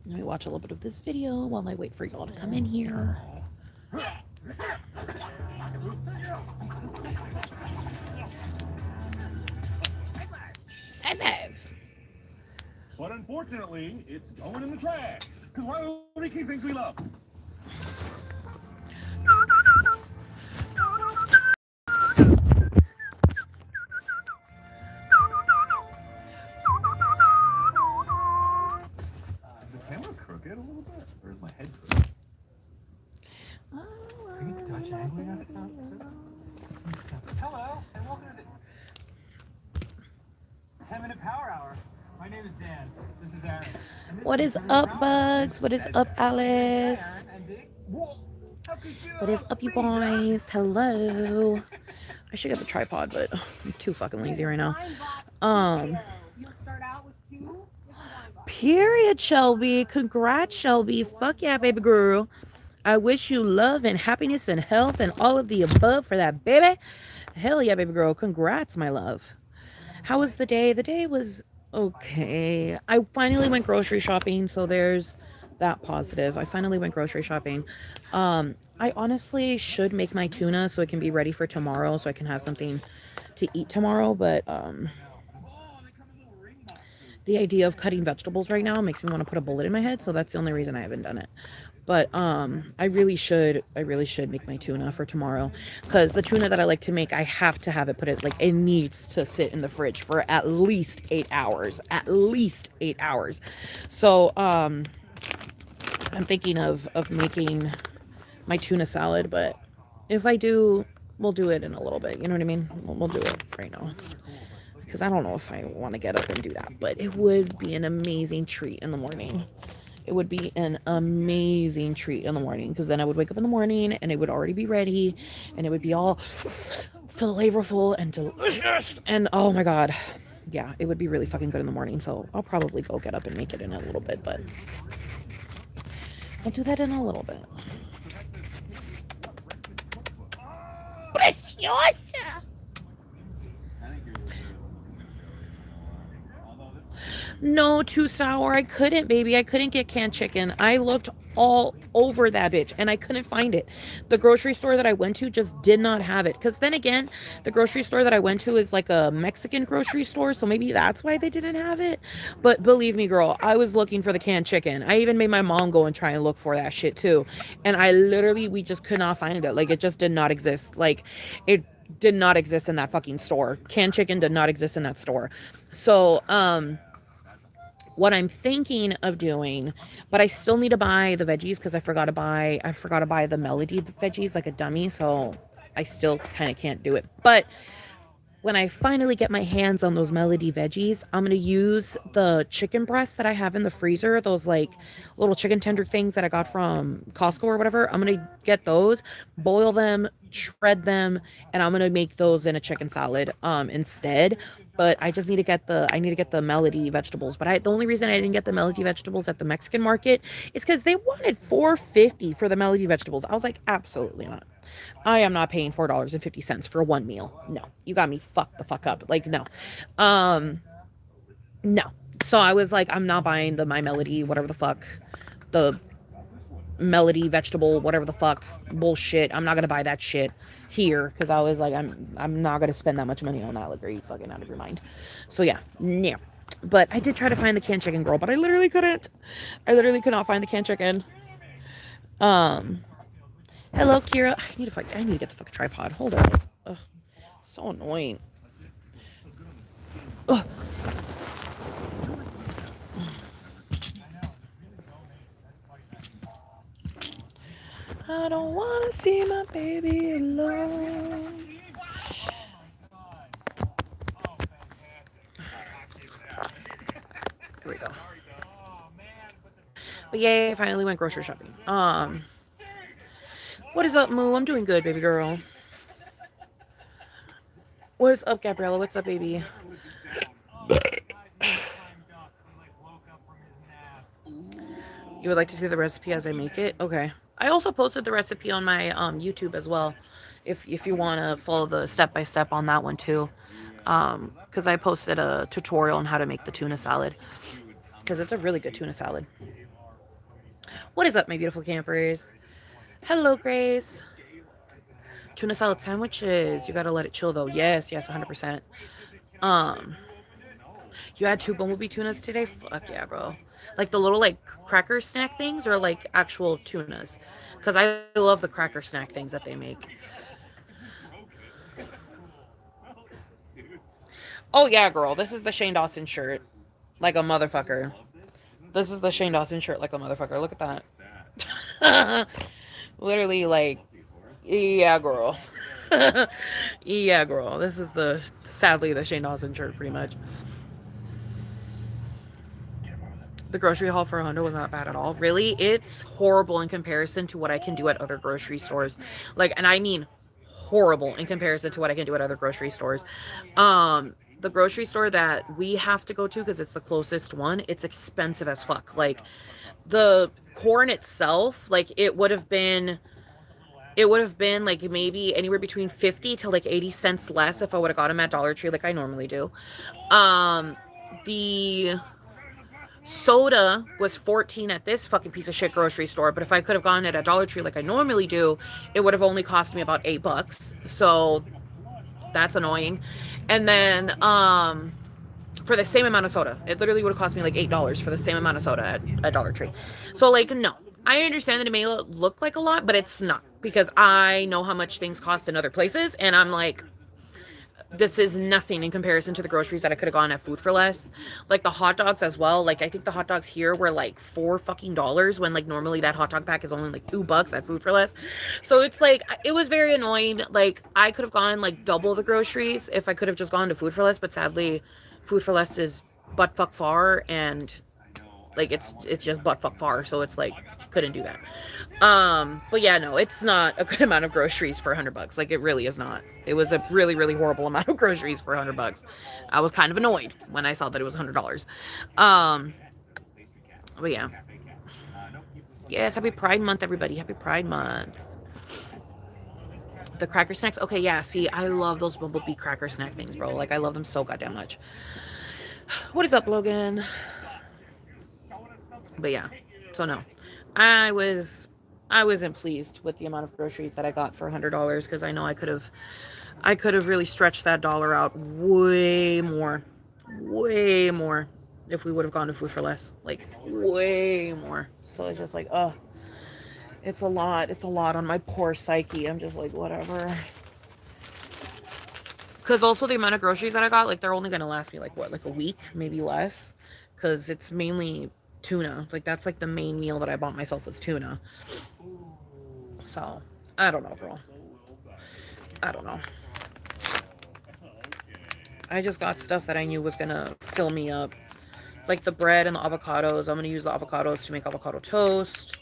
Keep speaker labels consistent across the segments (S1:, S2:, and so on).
S1: Let me watch a little bit of this video while I wait for y'all to come in here. High five.
S2: But unfortunately, it's going in the trash. Because why would we keep things we love? Is the camera crooked a little bit? Or is my head crooked? Are you Dutch angling us now?
S3: Hello, and welcome to the 10-minute power hour. My name is Dan. This is Aaron.
S1: What is up, Bugs? What is up, Alice? What is up, you boys? Hello. I should get the tripod, but I'm too fucking lazy right now. Period, Shelby. Congrats, Shelby. Fuck yeah, baby girl. I wish you love and happiness and health and all of the above for that, baby. Hell yeah, baby girl. Congrats, my love. How was the day? The day was okay. I finally went grocery shopping, so there's that positive. I finally went grocery shopping. I honestly should make my tuna so it can be ready for tomorrow, so I can have something to eat tomorrow, but the idea of cutting vegetables right now makes me want to put a bullet in my head, so that's the only reason I haven't done it. But I really should make my tuna for tomorrow, because the tuna that I like to make, I have to have it it needs to sit in the fridge for at least 8 hours. At least 8 hours. So I'm thinking of making my tuna salad, but if I do, we'll do it in a little bit. You know what I mean? We'll do it right now, because I don't know if I want to get up and do that, but it would be an amazing treat in the morning. It would be an amazing treat in the morning, because then I would wake up in the morning and it would already be ready and it would be all flavorful and delicious. And oh my God. Yeah, it would be really fucking good in the morning. So I'll probably go get up and make it in a little bit, but I'll do that in a little bit. Preciosa! No, too sour. I couldn't, baby. I couldn't get canned chicken. I looked all over that bitch and I couldn't find it. The grocery store that I went to just did not have it. Because then again, the grocery store that I went to is like a Mexican grocery store. So maybe that's why they didn't have it. But believe me, girl, I was looking for the canned chicken. I even made my mom go and try and look for that shit too. And we just could not find it. Like, it just did not exist. Like, it did not exist in that fucking store. Canned chicken did not exist in that store. So, what I'm thinking of doing, but I still need to buy the veggies because I forgot to buy the Melody veggies like a dummy, so I still kind of can't do it. But when I finally get my hands on those Melody veggies, I'm going to use the chicken breasts that I have in the freezer, those like little chicken tender things that I got from Costco or whatever. I'm going to get those, boil them, shred them, and I'm going to make those in a chicken salad instead. But I just need to get the Melody vegetables. But the only reason I didn't get the Melody vegetables at the Mexican market is because they wanted $4.50 for the Melody vegetables. I was like, absolutely not. I am not paying $4.50 for one meal. No, you got me fucked the fuck up. Like, no. No. So I was like, I'm not buying the My Melody, whatever the fuck, the Melody vegetable, whatever the fuck bullshit. I'm not gonna buy that shit here, because I was like, I'm not gonna spend that much money on that. Like, are you fucking out of your mind? So yeah, no. But I did try to find the canned chicken, girl, but I literally couldn't. I literally could not find the canned chicken. Hello, Kira. I need to get the fucking tripod. Hold on. Ugh, so annoying. Ugh. I don't want to see my baby alone. Here we go. But yay, I finally went grocery shopping. What is up, Moo? I'm doing good, baby girl. What is up, Gabriella? What's up, baby? You would like to see the recipe as I make it? Okay. I also posted the recipe on my YouTube as well, if you want to follow the step-by-step on that one too. Because I posted a tutorial on how to make the tuna salad, because it's a really good tuna salad. What is up, my beautiful campers? Hello, Grace. Tuna salad sandwiches. You gotta let it chill though. Yes, yes, 100%. Um, you had 2 bumblebee tunas today? Fuck yeah, bro. Like the little like cracker snack things or like actual tunas? Because I love the cracker snack things that they make. Oh yeah, girl. This is the Shane Dawson shirt. Like a motherfucker. This is the Shane Dawson shirt like a motherfucker. Look at that. Literally like, yeah, girl. Yeah, girl. This is the sadly the Shane Dawson shirt pretty much. The grocery haul for a Honda was not bad at all. Really, it's horrible in comparison to what I can do at other grocery stores. Like, and I mean horrible in comparison to what I can do at other grocery stores. The grocery store that we have to go to because it's the closest one, it's expensive as fuck. Like the corn itself, like it would have been like maybe anywhere between 50 to like 80 cents less if I would have got them at Dollar Tree like I normally do. The soda was 14 at this fucking piece of shit grocery store, but if I could have gotten it at Dollar Tree like I normally do, it would have only cost me about $8. So that's annoying. And then for the same amount of soda, it literally would have cost me like $8 for the same amount of soda at Dollar Tree. So like no. I understand that it may look like a lot, but it's not because I know how much things cost in other places and I'm like this is nothing in comparison to the groceries that I could have gone at Food for Less. Like the hot dogs as well. Like I think the hot dogs here were like $4 when like normally that hot dog pack is only like $2 at Food for Less. So it's like it was very annoying. Like I could have gone like double the groceries if I could have just gone to Food for Less, but sadly Food for Less is butt fuck far and like it's just butt fuck far, so it's like couldn't do that. But yeah, no, it's not a good amount of groceries for $100. Like it really is not. It was a really, really horrible amount of groceries for $100. I was kind of annoyed when I saw that it was $100. Um, but yeah. Yes, happy Pride Month, everybody. Happy Pride Month. The cracker snacks. Okay, yeah. See, I love those bumblebee cracker snack things, bro. Like I love them so goddamn much. What is up, Logan? But yeah. So no. I was I wasn't pleased with the amount of groceries that I got for $100 because I know I could have really stretched that dollar out way more if we would have gone to Food for Less, like way more. So it's just like, oh, it's a lot on my poor psyche. I'm just like, whatever. Because also the amount of groceries that I got, like they're only gonna last me like what, like a week, maybe less, because it's mainly tuna. Like that's like the main meal that I bought myself was tuna. So I don't know, bro. I don't know. I just got stuff that I knew was gonna fill me up. Like the bread and the avocados. I'm gonna use the avocados to make avocado toast.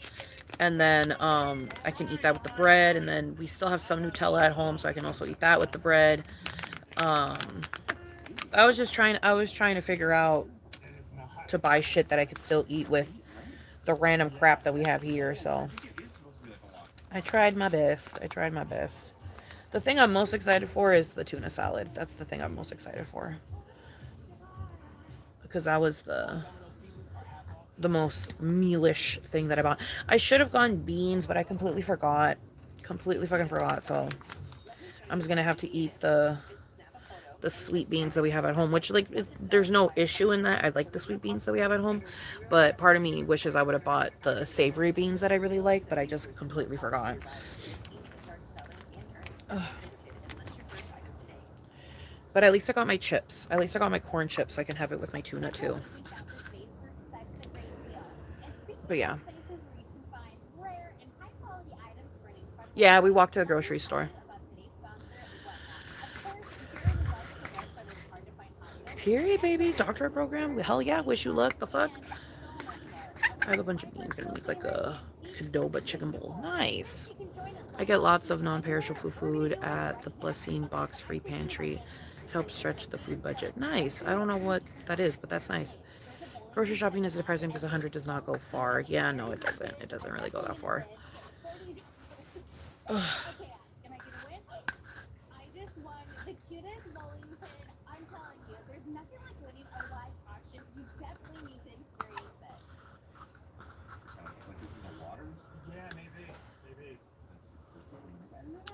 S1: And then I can eat that with the bread. And then we still have some Nutella at home, so I can also eat that with the bread. I was trying to figure out to buy shit that I could still eat with the random crap that we have here, so I tried my best. The thing I'm most excited for is the tuna salad. That's the thing I'm most excited for. Because that was the most mealish thing that I bought. I should have gone beans, but I completely forgot. Completely fucking forgot, so I'm just gonna have to eat the sweet beans that we have at home, which like there's no issue in that. I like the sweet beans that we have at home, but part of me wishes I would have bought the savory beans that I really like, but I just completely forgot. Ugh. But at least I got my chips. At least I got my corn chips so I can have it with my tuna too. But yeah. Yeah, we walked to the grocery store. Period, baby. Doctorate program. Hell yeah. Wish you luck. The fuck? I have a bunch of beans. Gonna make like a Qdoba chicken bowl. Nice. I get lots of non-perishable food at the Blessing Box Free Pantry. It helps stretch the food budget. Nice. I don't know what that is, but that's nice. Grocery shopping is depressing because 100 does not go far. Yeah, no, it doesn't. It doesn't really go that far. Ugh.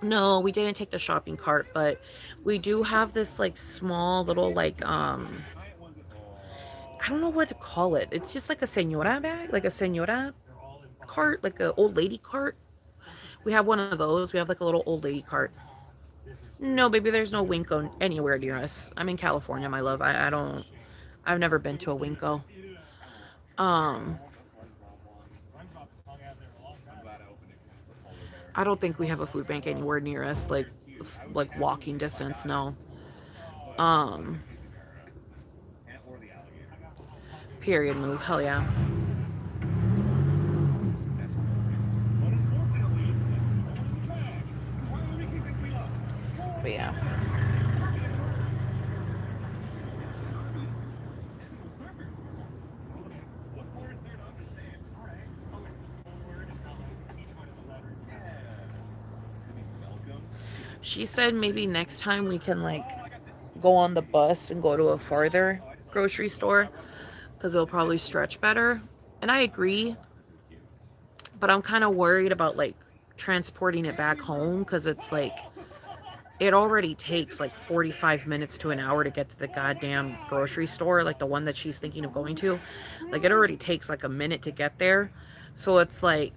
S1: No, we didn't take the shopping cart, but we do have this like small little like I don't know what to call it. It's just like a señora bag, like a señora cart, like a old lady cart. We have one of those. We have like a little old lady cart. No, baby, there's no Winco anywhere near us. I'm in California, my love. I don't. I've never been to a Winco. Um, I don't think we have a food bank anywhere near us, like walking distance. No. Um, period. Move. Hell yeah. But yeah. She said maybe next time we can like go on the bus and go to a farther grocery store because it'll probably stretch better. And I agree, but I'm kind of worried about like transporting it back home because it's like it already takes like 45 minutes to an hour to get to the goddamn grocery store, like the one that she's thinking of going to. Like it already takes like a minute to get there. So it's like,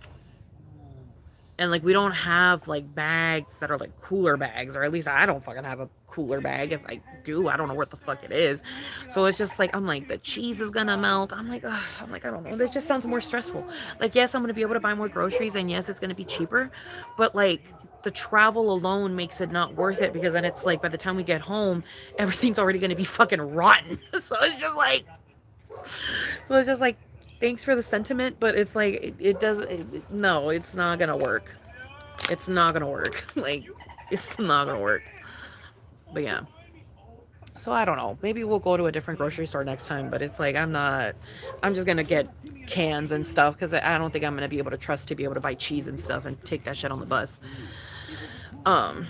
S1: and like we don't have like bags that are like cooler bags, or at least I don't fucking have a cooler bag. If I do, I don't know what the fuck it is. So it's just like I'm like the cheese is gonna melt. I'm like, ugh, I'm like I don't know. This just sounds more stressful. Like yes, I'm gonna be able to buy more groceries, and yes, it's gonna be cheaper, but like the travel alone makes it not worth it because then it's like by the time we get home, everything's already gonna be fucking rotten. So it's just like thanks for the sentiment, but it's like it does no, it's not gonna work. It's not gonna work. Like, it's not gonna work. But yeah. So I don't know. Maybe we'll go to a different grocery store next time. But it's like I'm not. I'm just gonna get cans and stuff because I don't think I'm gonna be able to trust to be able to buy cheese and stuff and take that shit on the bus. Um,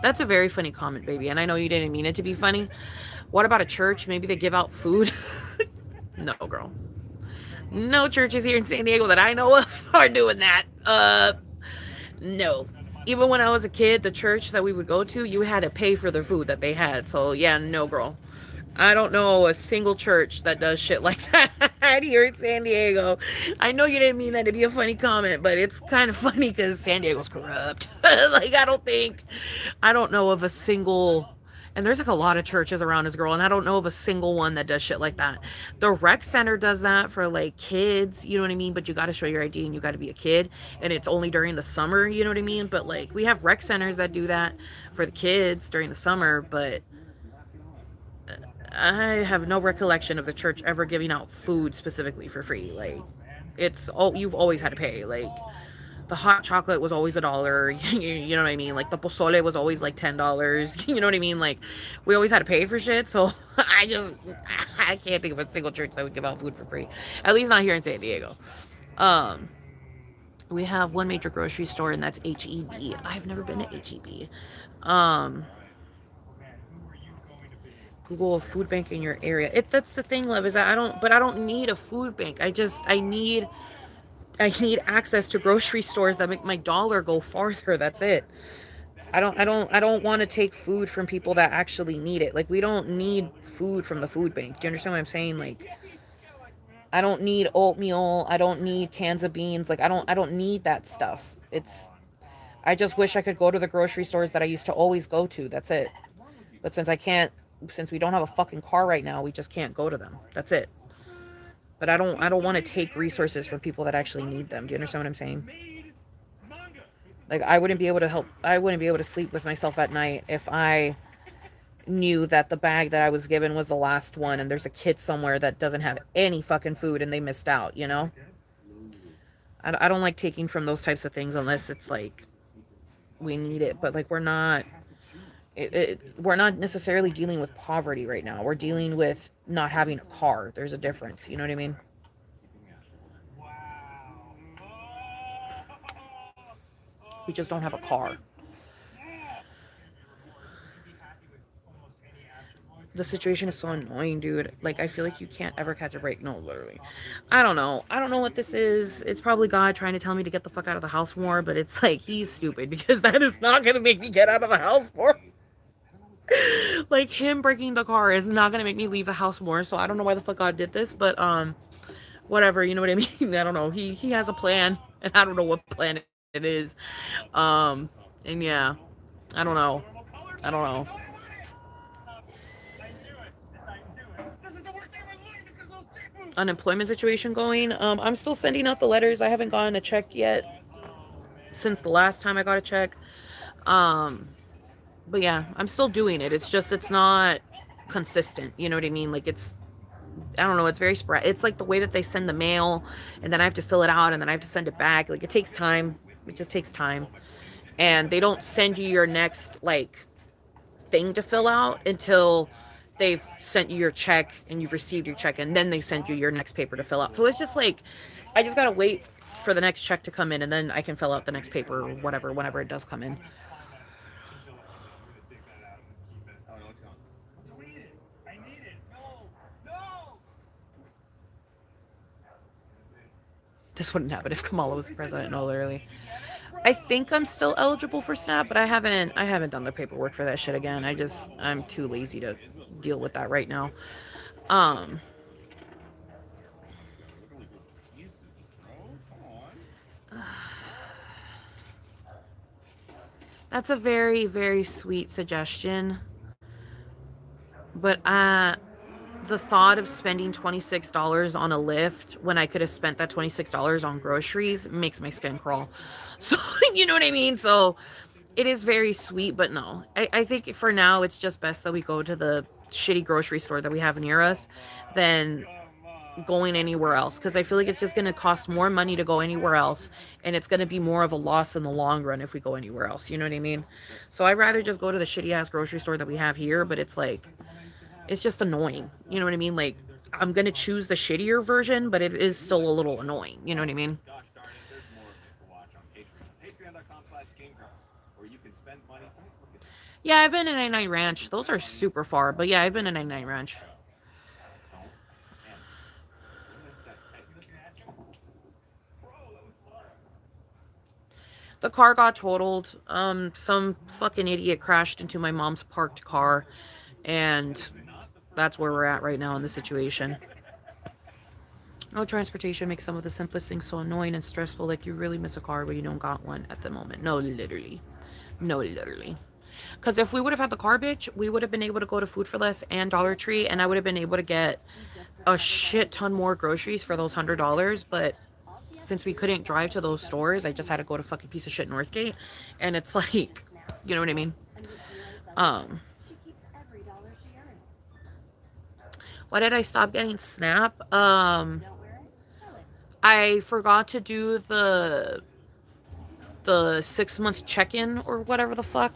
S1: that's a very funny comment, baby. And I know you didn't mean it to be funny. What about a church? Maybe they give out food. No, girl. No churches here in San Diego that I know of are doing that. No. Even when I was a kid, the church that we would go to, you had to pay for the food that they had. So yeah, no, girl. I don't know a single church that does shit like that here in San Diego. I know you didn't mean that to be a funny comment, but it's kind of funny because San Diego's corrupt. Like, I don't know of a single, and there's like a lot of churches around this girl, and I don't know of a single one that does shit like that. The rec center does that for like kids, you know what I mean? But you got to show your ID and you got to be a kid, and it's only during the summer, you know what I mean? But like, we have rec centers that do that for the kids during the summer, but I have no recollection of the church ever giving out food specifically for free. Like, you've always had to pay. Like, the hot chocolate was always $1. You know what I mean? Like, the pozole was always like $10. You know what I mean? Like, we always had to pay for shit. So I can't think of a single church that would give out food for free. At least not here in San Diego. Um, we have one major grocery store, and that's HEB. I've never been to HEB. Google a food bank in your area. That's the thing, love, is that I don't need a food bank. I need access to grocery stores that make my dollar go farther. That's it. I don't want to take food from people that actually need it. Like we don't need food from the food bank. Do you understand what I'm saying? Like I don't need oatmeal. I don't need cans of beans. Like I don't need that stuff. I just wish I could go to the grocery stores that I used to always go to. That's it. But since we don't have a fucking car right now, we just can't go to them. That's it. But I don't want to take resources from people that actually need them. Do you understand what I'm saying? Like I wouldn't be able to sleep with myself at night if I knew that the bag that I was given was the last one and there's a kid somewhere that doesn't have any fucking food and they missed out, you know? I don't like taking from those types of things unless it's like we need it, but like we're not necessarily dealing with poverty right now. We're dealing with not having a car. There's a difference. You know what I mean? We just don't have a car. The situation is so annoying, dude. Like, I feel like you can't ever catch a break. No, literally. I don't know. I don't know what this is. It's probably God trying to tell me to get the fuck out of the house more, but it's like, he's stupid because that is not going to make me get out of the house more. Like, him breaking the car is not going to make me leave the house more, so I don't know why the fuck God did this, but, whatever, you know what I mean? I don't know. He has a plan, and I don't know what plan it is. Um, and yeah, I don't know. I don't know.
S3: I knew it. I knew it.
S2: This is the worst day of my life because of those dick moves.
S1: Unemployment situation going. I'm still sending out the letters. I haven't gotten a check yet since the last time I got a check. Um, but yeah, I'm still doing it. It's just it's not consistent. You know what I mean? Like it's I don't know. It's very spread. It's like the way that they send the mail, and then I have to fill it out, and then I have to send it back. Like it takes time. It just takes time, and they don't send you your next like thing to fill out until they've sent you your check and you've received your check, and then they send you your next paper to fill out. So it's just like I just gotta wait for the next check to come in, and then I can fill out the next paper or whatever whenever it does come in.
S2: Oh, no, it's gone.
S3: Delete it. I need it. No. No.
S1: This wouldn't happen if Kamala was president. No, literally. I think I'm still eligible for SNAP, but I haven't done the paperwork for that shit again. I'm too lazy to deal with that right now. Um
S2: Jesus, bro. Come on.
S1: that's a very, very sweet suggestion. But the thought of spending $26 on a Lyft when I could have spent that $26 on groceries makes my skin crawl. So, you know what I mean? So, it is very sweet, but no. I think for now, it's just best that we go to the shitty grocery store that we have near us than going anywhere else. Because I feel like it's just going to cost more money to go anywhere else. And it's going to be more of a loss in the long run if we go anywhere else. You know what I mean? So, I'd rather just go to the shitty ass grocery store that we have here, but it's like it's just annoying. You know what I mean? Like, I'm going to choose the shittier version, but it is still a little annoying. You know what I mean?
S2: Gosh darn it, there's more of it to watch on Patreon. Patreon.com/GameGirls, where you can spend money. Look at this.
S1: Yeah, I've been in 99 Ranch. Those are super far, but yeah, I've been in 99 Ranch.
S2: Don't send. What did I say? Hey, bro, that was fun.
S1: The car got totaled. Some fucking idiot crashed into my mom's parked car, and that's where we're at right now in the situation. No transportation makes some of the simplest things so annoying and stressful, like you really miss a car when you don't got one at the moment. No, literally. No, literally. Because if we would have had the car, bitch, we would have been able to go to Food for Less and Dollar Tree, and I would have been able to get a shit ton more groceries for those $100. But since we couldn't drive to those stores, I just had to go to fucking piece of shit Northgate, and it's like, you know what I mean? Um, why did I stop getting Snap? I forgot to do the 6-month check-in or whatever the fuck,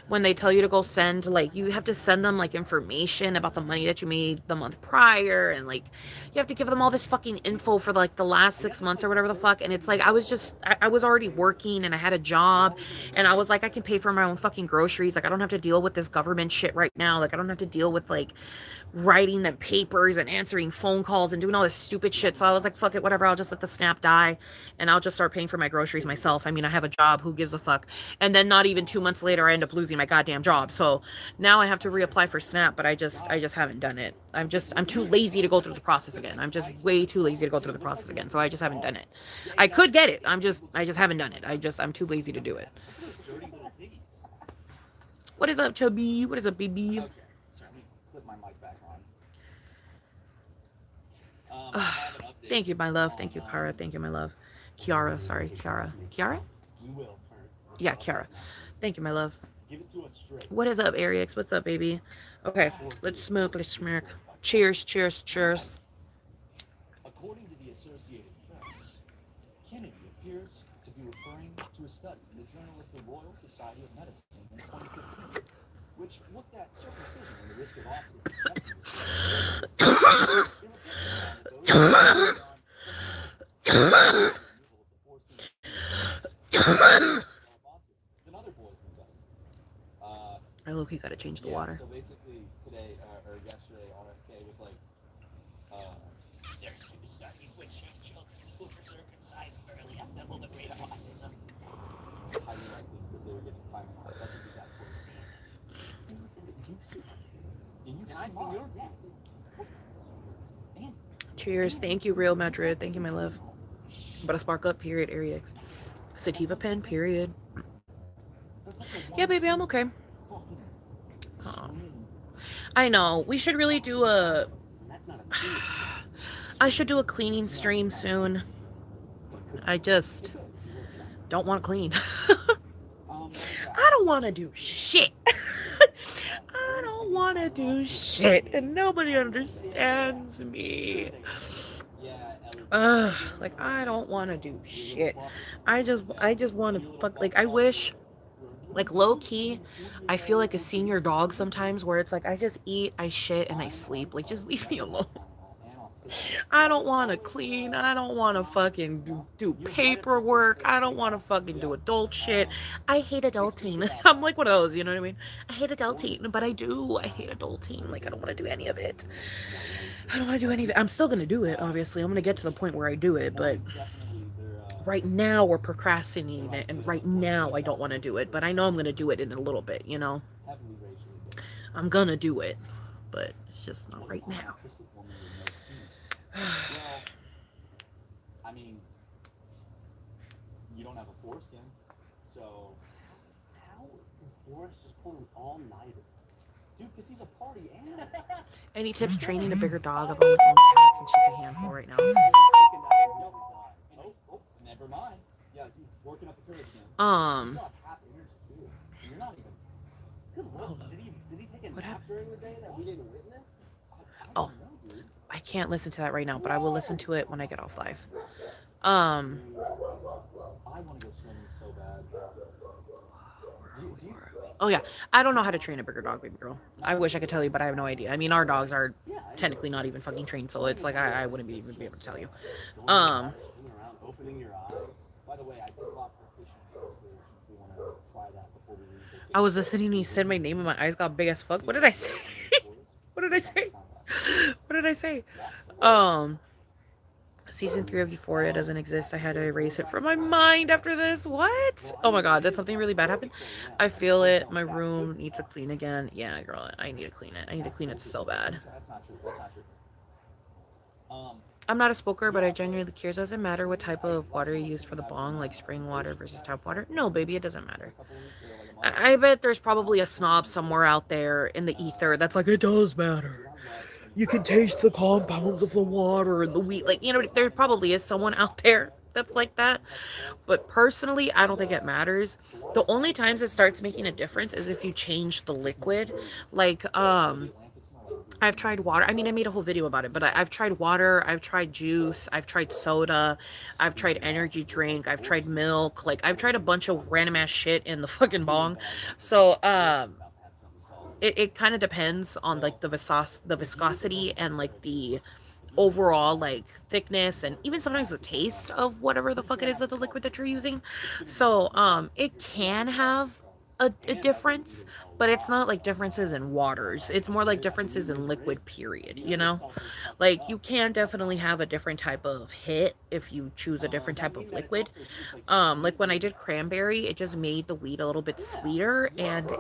S1: when they tell you to go send, like, you have to send them like information about the money that you made the month prior, and like you have to give them all this fucking info for like the last 6 months or whatever the fuck. And it's like I was already working and I had a job, and I was like, I can pay for my own fucking groceries. Like, I don't have to deal with this government shit right now. Like, I don't have to deal with like writing the papers and answering phone calls and doing all this stupid shit. So I was like, fuck it, whatever, I'll just let the Snap die, and I'll just start paying for my groceries myself. I mean, I have a job, who gives a fuck? And then not even 2 months later, I end up losing my goddamn job. So now I have to reapply for Snap, but I just haven't done it. I'm too lazy to go through the process again. I'm just way too lazy to go through the process again. So I just haven't done it. I could get it. I just haven't done it. I'm too lazy to do it. What is up, chubby? What is up, baby?
S4: Okay, so let me flip my mic back on. I have an update.
S1: Thank you, my love. Thank you, Kara. Thank you, my love. Kiara, sorry, Kiara. Kiara?
S4: We will.
S1: Yeah, Kiara. Thank you, my love.
S4: Give it to us straight.
S1: What is up, Arix? What's up, baby? Okay, let's smoke. Let's smirk. Cheers, cheers, cheers.
S4: According to the Associated Press, Kennedy appears to be referring to a study in the Journal of the Royal Society of Medicine in 2015, which looked at circumcision and the risk of autism spectrum disorder. It reported on those removal of the forced than other boys in the study.
S1: I low-key gotta change the water.
S4: So basically, today or yesterday, RFK was like, there's 2 studies which show children who were circumcised early have double the rate of autism. It's highly likely because they were getting time off. That's a big for you. You've seen my kids. And you've seen mine. And
S1: Cheers. Thank you, Real Madrid. Thank you, my love. But a spark up, period, Ariex. Sativa pen, period. Yeah, baby, I'm okay. I know. We should really do a... I should do a cleaning stream soon. I just don't want to clean. I don't want to do shit. I don't want to do shit. And nobody understands me. Like, I don't want to do shit. I just want to fuck. Like, I wish... Like, low-key, I feel like a senior dog sometimes where it's like, I just eat, I shit, and I sleep. Like, just leave me alone. I don't want to clean. I don't want to fucking do paperwork. I don't want to fucking do adult shit. I hate adulting. I'm like one of those, you know what I mean? I hate adulting, but I do. I hate adulting. Like, I don't want to do any of it. I don't want to do any of it. I'm still going to do it, obviously. I'm going to get to the point where I do it, but... Right now we're procrastinating it, and right now I don't want to do it, but I know I'm going to do it in a little bit, you know? I'm going to do it, but it's just not right now.
S4: I mean, you don't have a foreskin, so...
S2: How did Forrest just pull an all-nighter?
S4: Dude, because he's a party animal.
S1: Any tips training a bigger dog? I've only owned cats, and she's a handful right now.
S4: Never mind. Yeah, he's working up the courage again.
S1: Um.
S4: You still have half energy too, so you're not even.
S2: Good lord. Did he take a nap during the day that we didn't witness?
S4: I don't know, dude.
S1: I can't listen to that right now, but I will listen to it when I get off live.
S4: I want to go swimming so bad.
S1: Oh yeah, I don't know how to train a bigger dog, baby girl. I wish I could tell you, but I have no idea. I mean, our dogs are technically not even fucking trained, so it's like I wouldn't even be able to tell you.
S2: Opening your eyes.
S4: By the way, I did lock the fishing inspiration if we want to try that before we leave.
S1: I was listening and you said my name and my eyes got big as fuck. What did I say? What did I say? What did I say? Season 3 of Euphoria doesn't exist. I had to erase it from my mind after this. What? Oh my god, did something really bad happen? I feel it. My room needs to clean again. Yeah, girl, I need to clean it. I need to clean it so bad.
S4: That's not true. That's not true.
S1: I'm not a smoker, but I genuinely curious. Does it matter what type of water you use for the bong, like spring water versus tap water? No, baby, it doesn't matter. I bet there's probably a snob somewhere out there in the ether that's like, it does matter. You can taste the compounds of the water and the wheat. Like, you know, there probably is someone out there that's like that. But personally, I don't think it matters. The only times it starts making a difference is if you change the liquid. Like, I've tried water. I mean, I made a whole video about it, but I've tried water. I've tried juice. I've tried soda. I've tried energy drink. I've tried milk. Like, I've tried a bunch of random ass shit in the fucking bong. So, it kind of depends on like the viscosity and like the overall like thickness and even sometimes the taste of whatever the fuck it is that the liquid that you're using. So it can have a difference, but it's not like differences in waters. It's more like differences in liquid, period, you know? Like, you can definitely have a different type of hit if you choose a different type of liquid. Like when I did cranberry, it just made the weed a little bit sweeter, and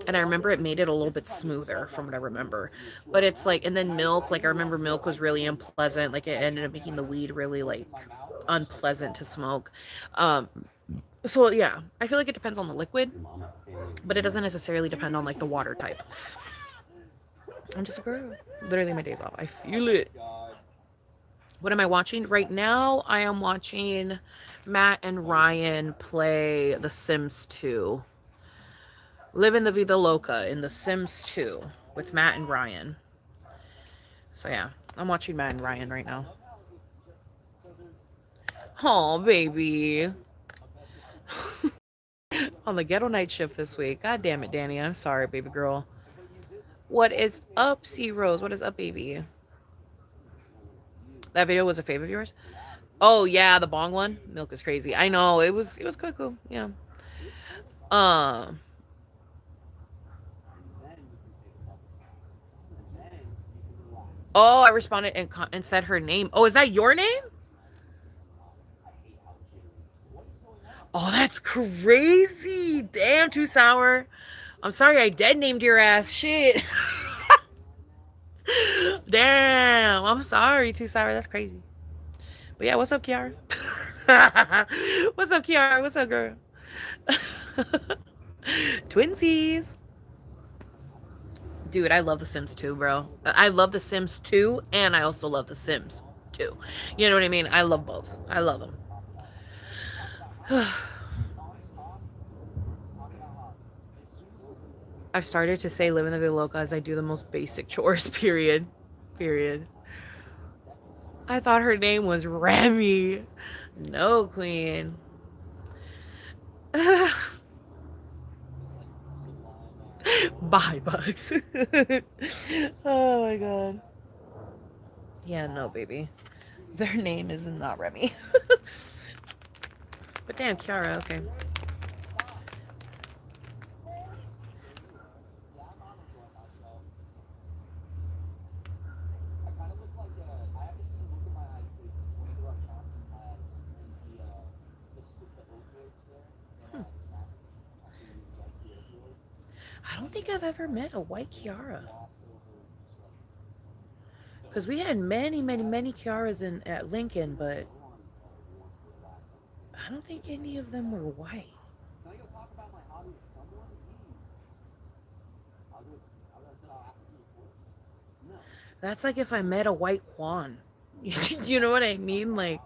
S1: and I remember it made it a little bit smoother from what I remember. But it's like, and then milk, like I remember milk was really unpleasant. Like it ended up making the weed really like unpleasant to smoke. So yeah, I feel like it depends on the liquid, but it doesn't necessarily depend on like the water type. I'm just literally my day's off. I feel it. What am I watching? Right now, I am watching Matt and Ryan play The Sims 2. Living the Vida Loca in The Sims 2 with Matt and Ryan. So yeah, I'm watching Matt and Ryan right now. Oh, baby. On the ghetto night shift this week. God damn it, Danny. I'm sorry, baby girl. What is up, C Rose? What is up, baby? That video was a fave of yours? Oh yeah, the bong one. Milk is crazy. I know, it was quite cool. Yeah. Oh, I responded and said her name. Oh, is that your name? Oh, that's crazy. Damn, too sour. I'm sorry I dead named your ass. Shit. Damn. I'm sorry, too sour. That's crazy. But yeah, what's up, Kiara? What's up, Kiara? What's up, girl? Twinsies. Dude, I love The Sims 2, bro. I love The Sims 2, and I also love The Sims 2. You know what I mean? I love both. I love them. I've started to say live in the Villa Loca as I do the most basic chores, period. Period. I thought her name was Remy. No, queen. Bye, Bugs. Oh my god. Yeah, no, baby. Their name is not Remy. But damn, Kiara, okay. I don't think I've ever met a white Kiara. Because we had many, many, many Kiaras at Lincoln, but I don't think any of them were white.
S2: Can I go talk about my hobby with someone? No.
S1: That's like if I met a white Juan. You know what I mean? Like,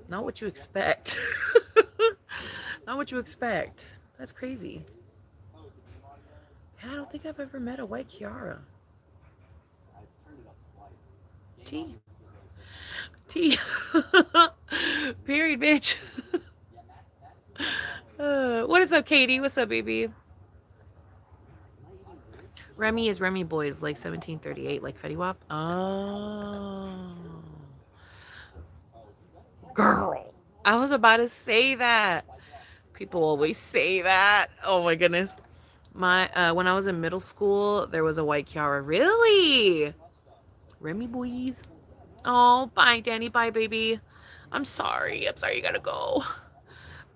S1: not what you expect. Not what you expect. That's crazy. Yeah, I don't think I've ever met a white Kiara. T. T. Period, bitch. What is up, Katie? What's up, baby? Remy is Remy Boys, like 1738, like Fetty Wap. Oh. Girl. I was about to say that. People always say that. Oh my goodness. My when I was in middle school, there was a white Kiara. Really? Remy Boys. Oh, bye, Danny. Bye, baby. I'm sorry. I'm sorry you gotta go.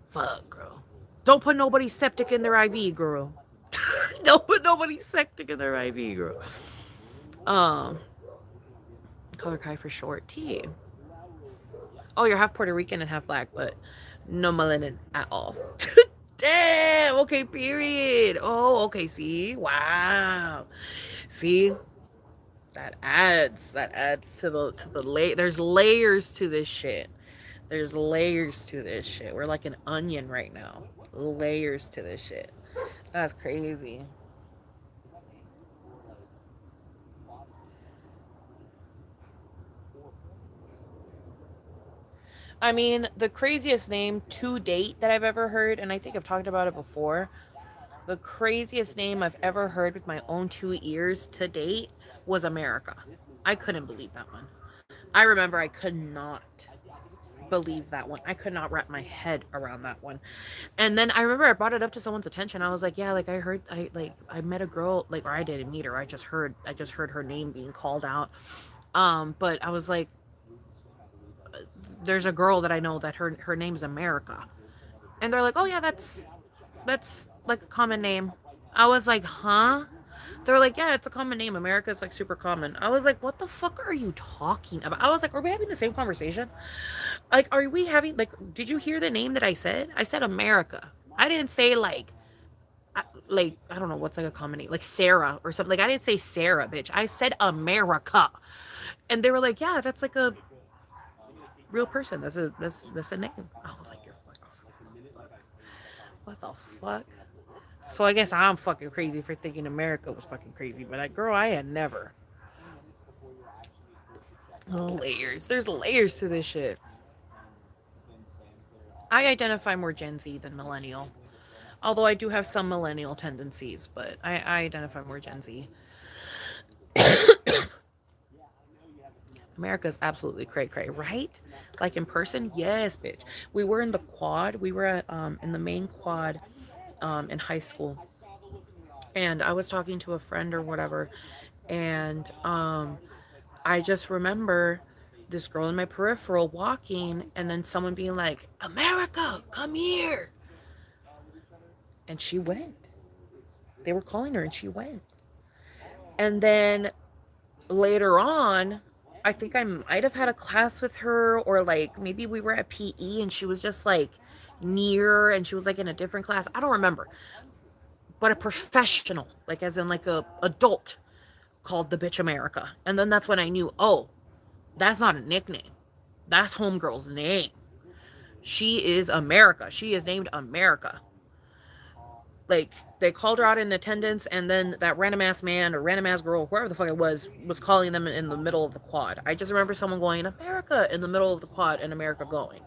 S1: Fuck, girl. Don't put nobody's septic in their IV, girl. Don't put nobody's septic in their IV, girl. Um, color Kai for short. T. Oh, you're half Puerto Rican and half black, but no melanin at all. Damn. Okay. Period. Oh. Okay. See. Wow. See. That adds. That adds to the lay. There's layers to this shit. There's layers to this shit. We're like an onion right now. Layers to this shit. That's crazy. I mean, the craziest name to date that I've ever heard, and I think I've talked about it before, the craziest name I've ever heard with my own two ears to date was America. I couldn't believe that one. I remember I could not believe that one. I could not wrap my head around that one. And then I remember I brought it up to someone's attention. I was like, yeah, like I met a girl, like, or I didn't meet her. I just heard her name being called out. But I was like, there's a girl that I know that her name's America. And they're like, "Oh yeah, that's like a common name." I was like, "Huh?" They're like, "Yeah, it's a common name. America's like super common." I was like, "What the fuck are you talking about?" I was like, "Are we having the same conversation? Like, are we having like did you hear the name that I said? I said America. I didn't say like I don't know what's like a common name, like Sarah or something. Like I didn't say Sarah, bitch. I said America." And they were like, "Yeah, that's like a real person. That's a name." I was like, "You're fucking." I was like, what the fuck? So I guess I'm fucking crazy for thinking America was fucking crazy, but like, girl, I had never. Layers. There's layers to this shit. I identify more Gen Z than millennial. Although I do have some millennial tendencies, but I identify more Gen Z. America's absolutely cray cray, right? Like in person, yes, bitch. We were in the quad. We were at, in the main quad in high school, and I was talking to a friend or whatever, and I just remember this girl in my peripheral walking and then someone being like, America, come here. And she went. They were calling her and she went. And then later on, I think I might have had a class with her, or like maybe we were at PE and she was just like near and she was like in a different class. I don't remember. But a professional, like as in like a adult, called the bitch America. And then that's when I knew, oh, that's not a nickname. That's homegirl's name. She is America. She is named America. Like, they called her out in attendance, and then that random ass man or random ass girl, whoever the fuck it was calling them in the middle of the quad. I just remember someone going, America, in the middle of the quad, and America going.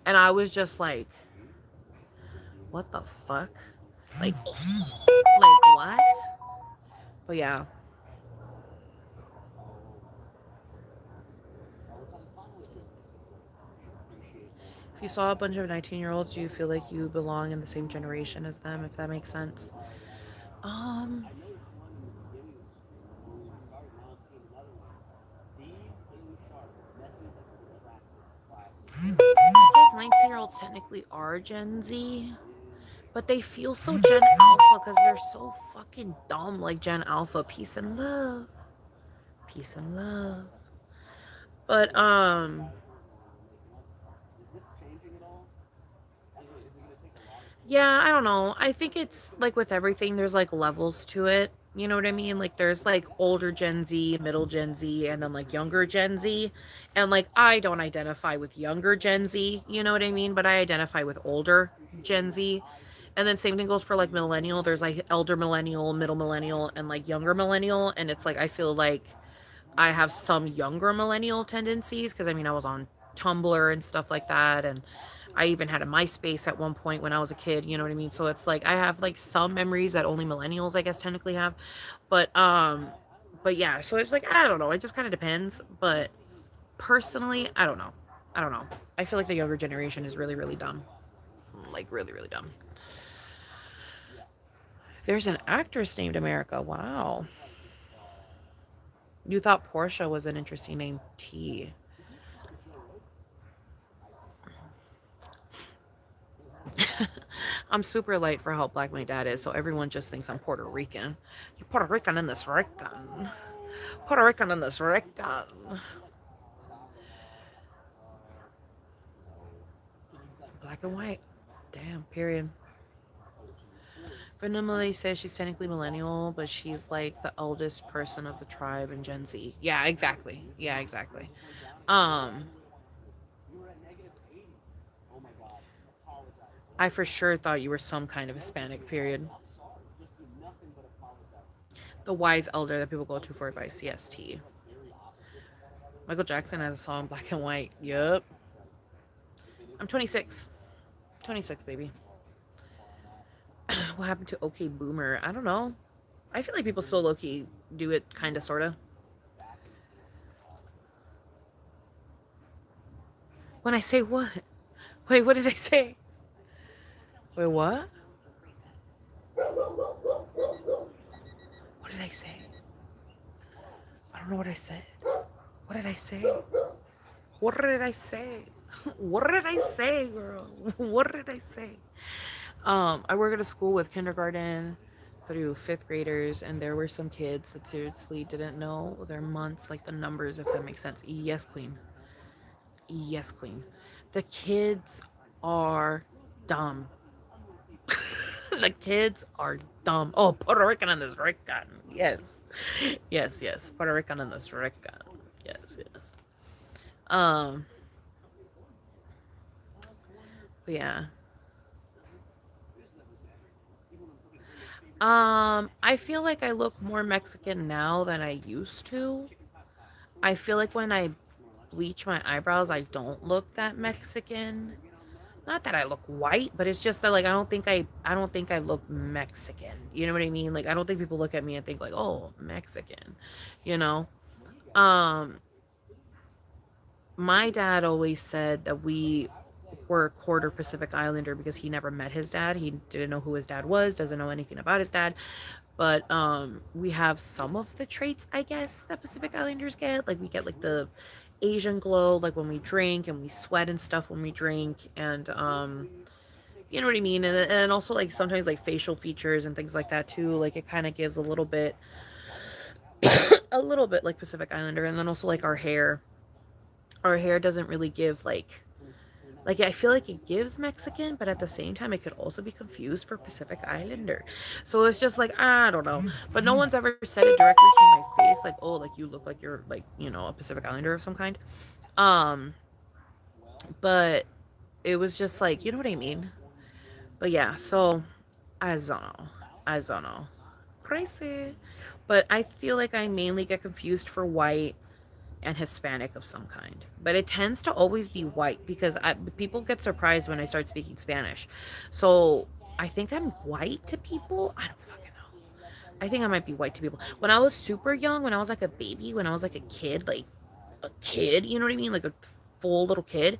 S1: And I was just like, what the fuck? Like what? But yeah. If you saw a bunch of 19-year-olds, do you feel like you belong in the same generation as them, if that makes sense? Um, I guess 19-year-olds technically are Gen Z, but they feel so Gen Alpha because they're so fucking dumb like Gen Alpha. Peace and love. Peace and love. But, yeah, I don't know. I think it's like with everything, there's like levels to it. You know what I mean? Like there's like older Gen Z, middle Gen Z, and then like younger Gen Z. And like I don't identify with younger Gen Z, you know what I mean? But I identify with older Gen Z. And then same thing goes for like millennial. There's like elder millennial, middle millennial, and like younger millennial. And it's like I feel like I have some younger millennial tendencies because I mean I was on Tumblr and stuff like that, and I even had a MySpace at one point when I was a kid, you know what I mean? So it's like I have like some memories that only millennials I guess technically have. But yeah, so it's like I don't know, it just kind of depends, but personally, I don't know. I don't know. I feel like the younger generation is really really dumb. Like really really dumb. There's an actress named America. Wow. You thought Portia was an interesting name, T. I'm super light for how black my dad is, so everyone just thinks I'm Puerto Rican. You Puerto Rican in this Rican. Puerto Rican in this Rican. Black and white. Damn, period. Vanilla says she's technically millennial, but she's like the eldest person of the tribe in Gen Z. Yeah, exactly. Yeah, exactly. Um, I for sure thought you were some kind of Hispanic, period. The wise elder that people go to for advice. CST. Michael Jackson has a song, Black and White. Yup. I'm 26. 26, baby. What happened to OK Boomer? I don't know. I feel like people still low-key do it, kind of, sort of. When I say what? Wait, what did I say? Wait, what? What did I say? I don't know what I said. What did I say? What did I say? What did I say, girl? What did I say? I work at a school with kindergarten through fifth graders, and there were some kids that seriously didn't know their months, like the numbers, if that makes sense. Yes, queen. Yes, queen. The kids are dumb. The kids are dumb. Oh, Puerto Rican in this Rican. Yes. Yes, yes. Puerto Rican in this Rican. Yes, yes. Um, but yeah. I feel like I look more Mexican now than I used to. I feel like when I bleach my eyebrows, I don't look that Mexican. Not that I look white, but it's just that like I don't think I look Mexican. You know what I mean? Like I don't think people look at me and think like, "Oh, Mexican." You know? Um my dad always said that we we're a quarter Pacific Islander because he never met his dad. He didn't know who his dad was, doesn't know anything about his dad. But we have some of the traits, I guess, that Pacific Islanders get. Like we get like the Asian glow, like when we drink, and we sweat and stuff when we drink, and you know what I mean? And also like sometimes like facial features and things like that too. Like it kind of gives a little bit like Pacific Islander. And then also like our hair doesn't really give like I feel like it gives Mexican, but at the same time it could also be confused for Pacific Islander. So it's just like I don't know. But no one's ever said it directly to my face, like, oh, like you look like you're like, a Pacific Islander of some kind. Um, but it was just like, you know what I mean? But yeah, so I don't know. I don't know. Crazy. But I feel like I mainly get confused for white and Hispanic of some kind. But it tends to always be white because people get surprised when I start speaking Spanish. So I think I'm white to people. I don't fucking know. I think I might be white to people. When I was super young, when I was like a baby, when I was like a kid, you know what I mean? Like a full little kid.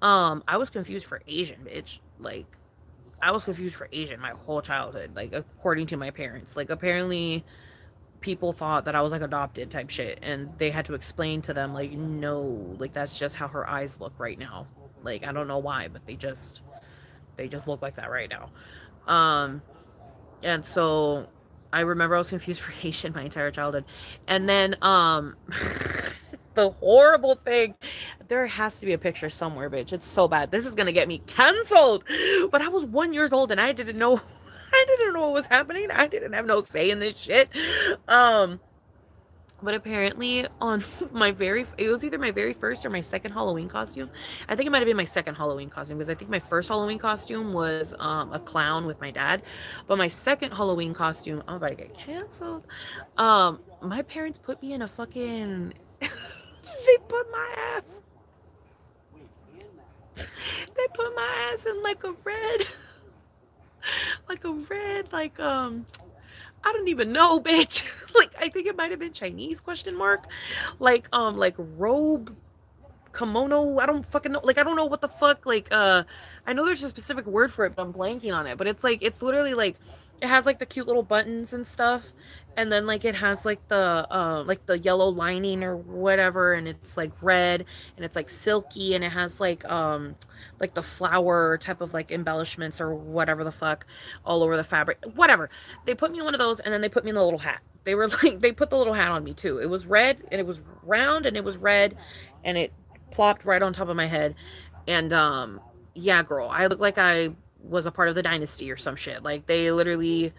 S1: I was confused for Asian, bitch. Like I was confused for Asian my whole childhood, like according to my parents. Like apparently people thought that I was like adopted type shit, and they had to explain to them like no, like that's just how her eyes look right now. Like I don't know why, but they just look like that right now. Um and so I remember I was confused for Haitian my entire childhood. And then the horrible thing, there has to be a picture somewhere, bitch. It's so bad. This is gonna get me canceled. But I was 1 years old and I didn't know I didn't know what was happening. I didn't have no say in this shit. Um but apparently on it was either my very first or my second Halloween costume. I think it might have been my second Halloween costume because I think my first Halloween costume was a clown with my dad. But my second Halloween costume, I'm about to get canceled. My parents put me in a fucking they put my ass they put my ass in like a red I don't even know, bitch. Like I think it might have been Chinese question mark. Like robe kimono. I don't fucking know. Like I don't know what the fuck. I know there's a specific word for it, but I'm blanking on it. But it's literally like it has like the cute little buttons and stuff, and then like it has like the yellow lining or whatever, and it's like red and it's like silky, and it has like the flower type of like embellishments or whatever the fuck all over the fabric. Whatever. They put me in one of those, and then they put me in the little hat. They were like they put the little hat on me too. It was red and it was round and it was red, and it plopped right on top of my head. And yeah, girl, I look like I was a part of the dynasty or some shit. Like they literally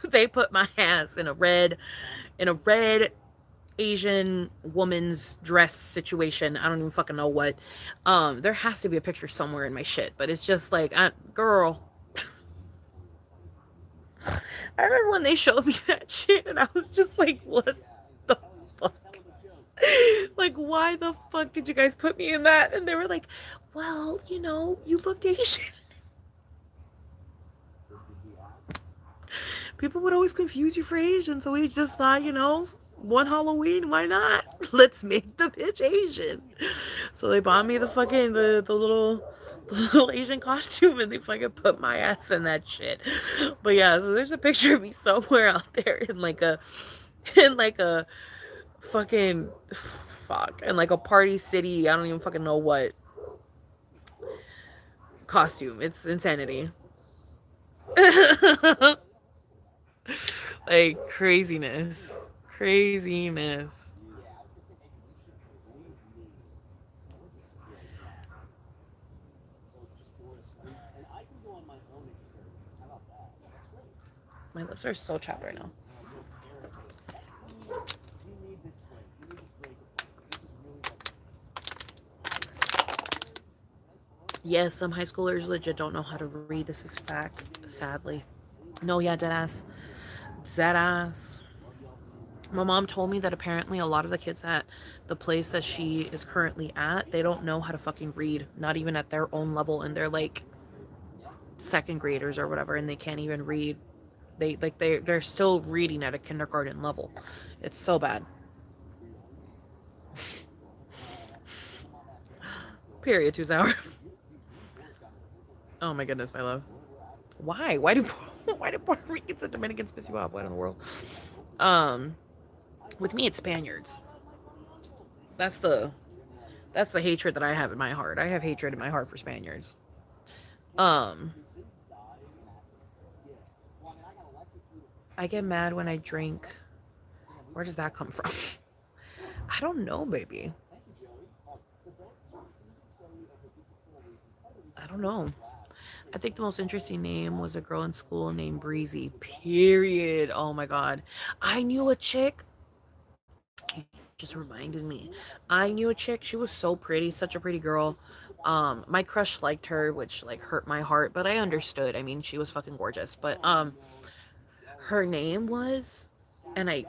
S1: they put my ass in a red Asian woman's dress situation. I don't even fucking know what. There has to be a picture somewhere in my shit, but it's just like, girl. I remember when they showed me that shit, and I was just like, what the fuck? Like, why the fuck did you guys put me in that? And they were like, well, you looked Asian. People would always confuse you for Asian, so we just thought, one Halloween, why not? Let's make the bitch Asian. So they bought me the little Asian costume, and they fucking put my ass in that shit. But yeah, so there's a picture of me somewhere out there in like a fucking fuck, and like a Party City, I don't even fucking know what costume. It's insanity. Like craziness. Craziness. My lips are so chapped right now. Yes, some high schoolers legit don't know how to read. This is fact, sadly. No, yeah, deadass. Deadass. My mom told me that apparently a lot of the kids at the place that she is currently at, they don't know how to fucking read, not even at their own level, and they're like second graders or whatever, and they can't even read. They're still reading at a kindergarten level. It's so bad. Period. 2 hour. Oh my goodness, my love. Why? Why do why do Puerto Ricans and Dominicans piss you off? What in the world? Um, with me, it's Spaniards. That's the that's the hatred that I have in my heart. I have hatred in my heart for Spaniards. Um, I get mad when I drink. Where does that come from? I don't know, baby. I don't know. I think the most interesting name was a girl in school named Breezy. Period. Oh my god. I knew a chick. You just reminded me. I knew a chick. She was so pretty, such a pretty girl. My crush liked her, which like hurt my heart, but I understood. I mean, she was fucking gorgeous. But her name was, and I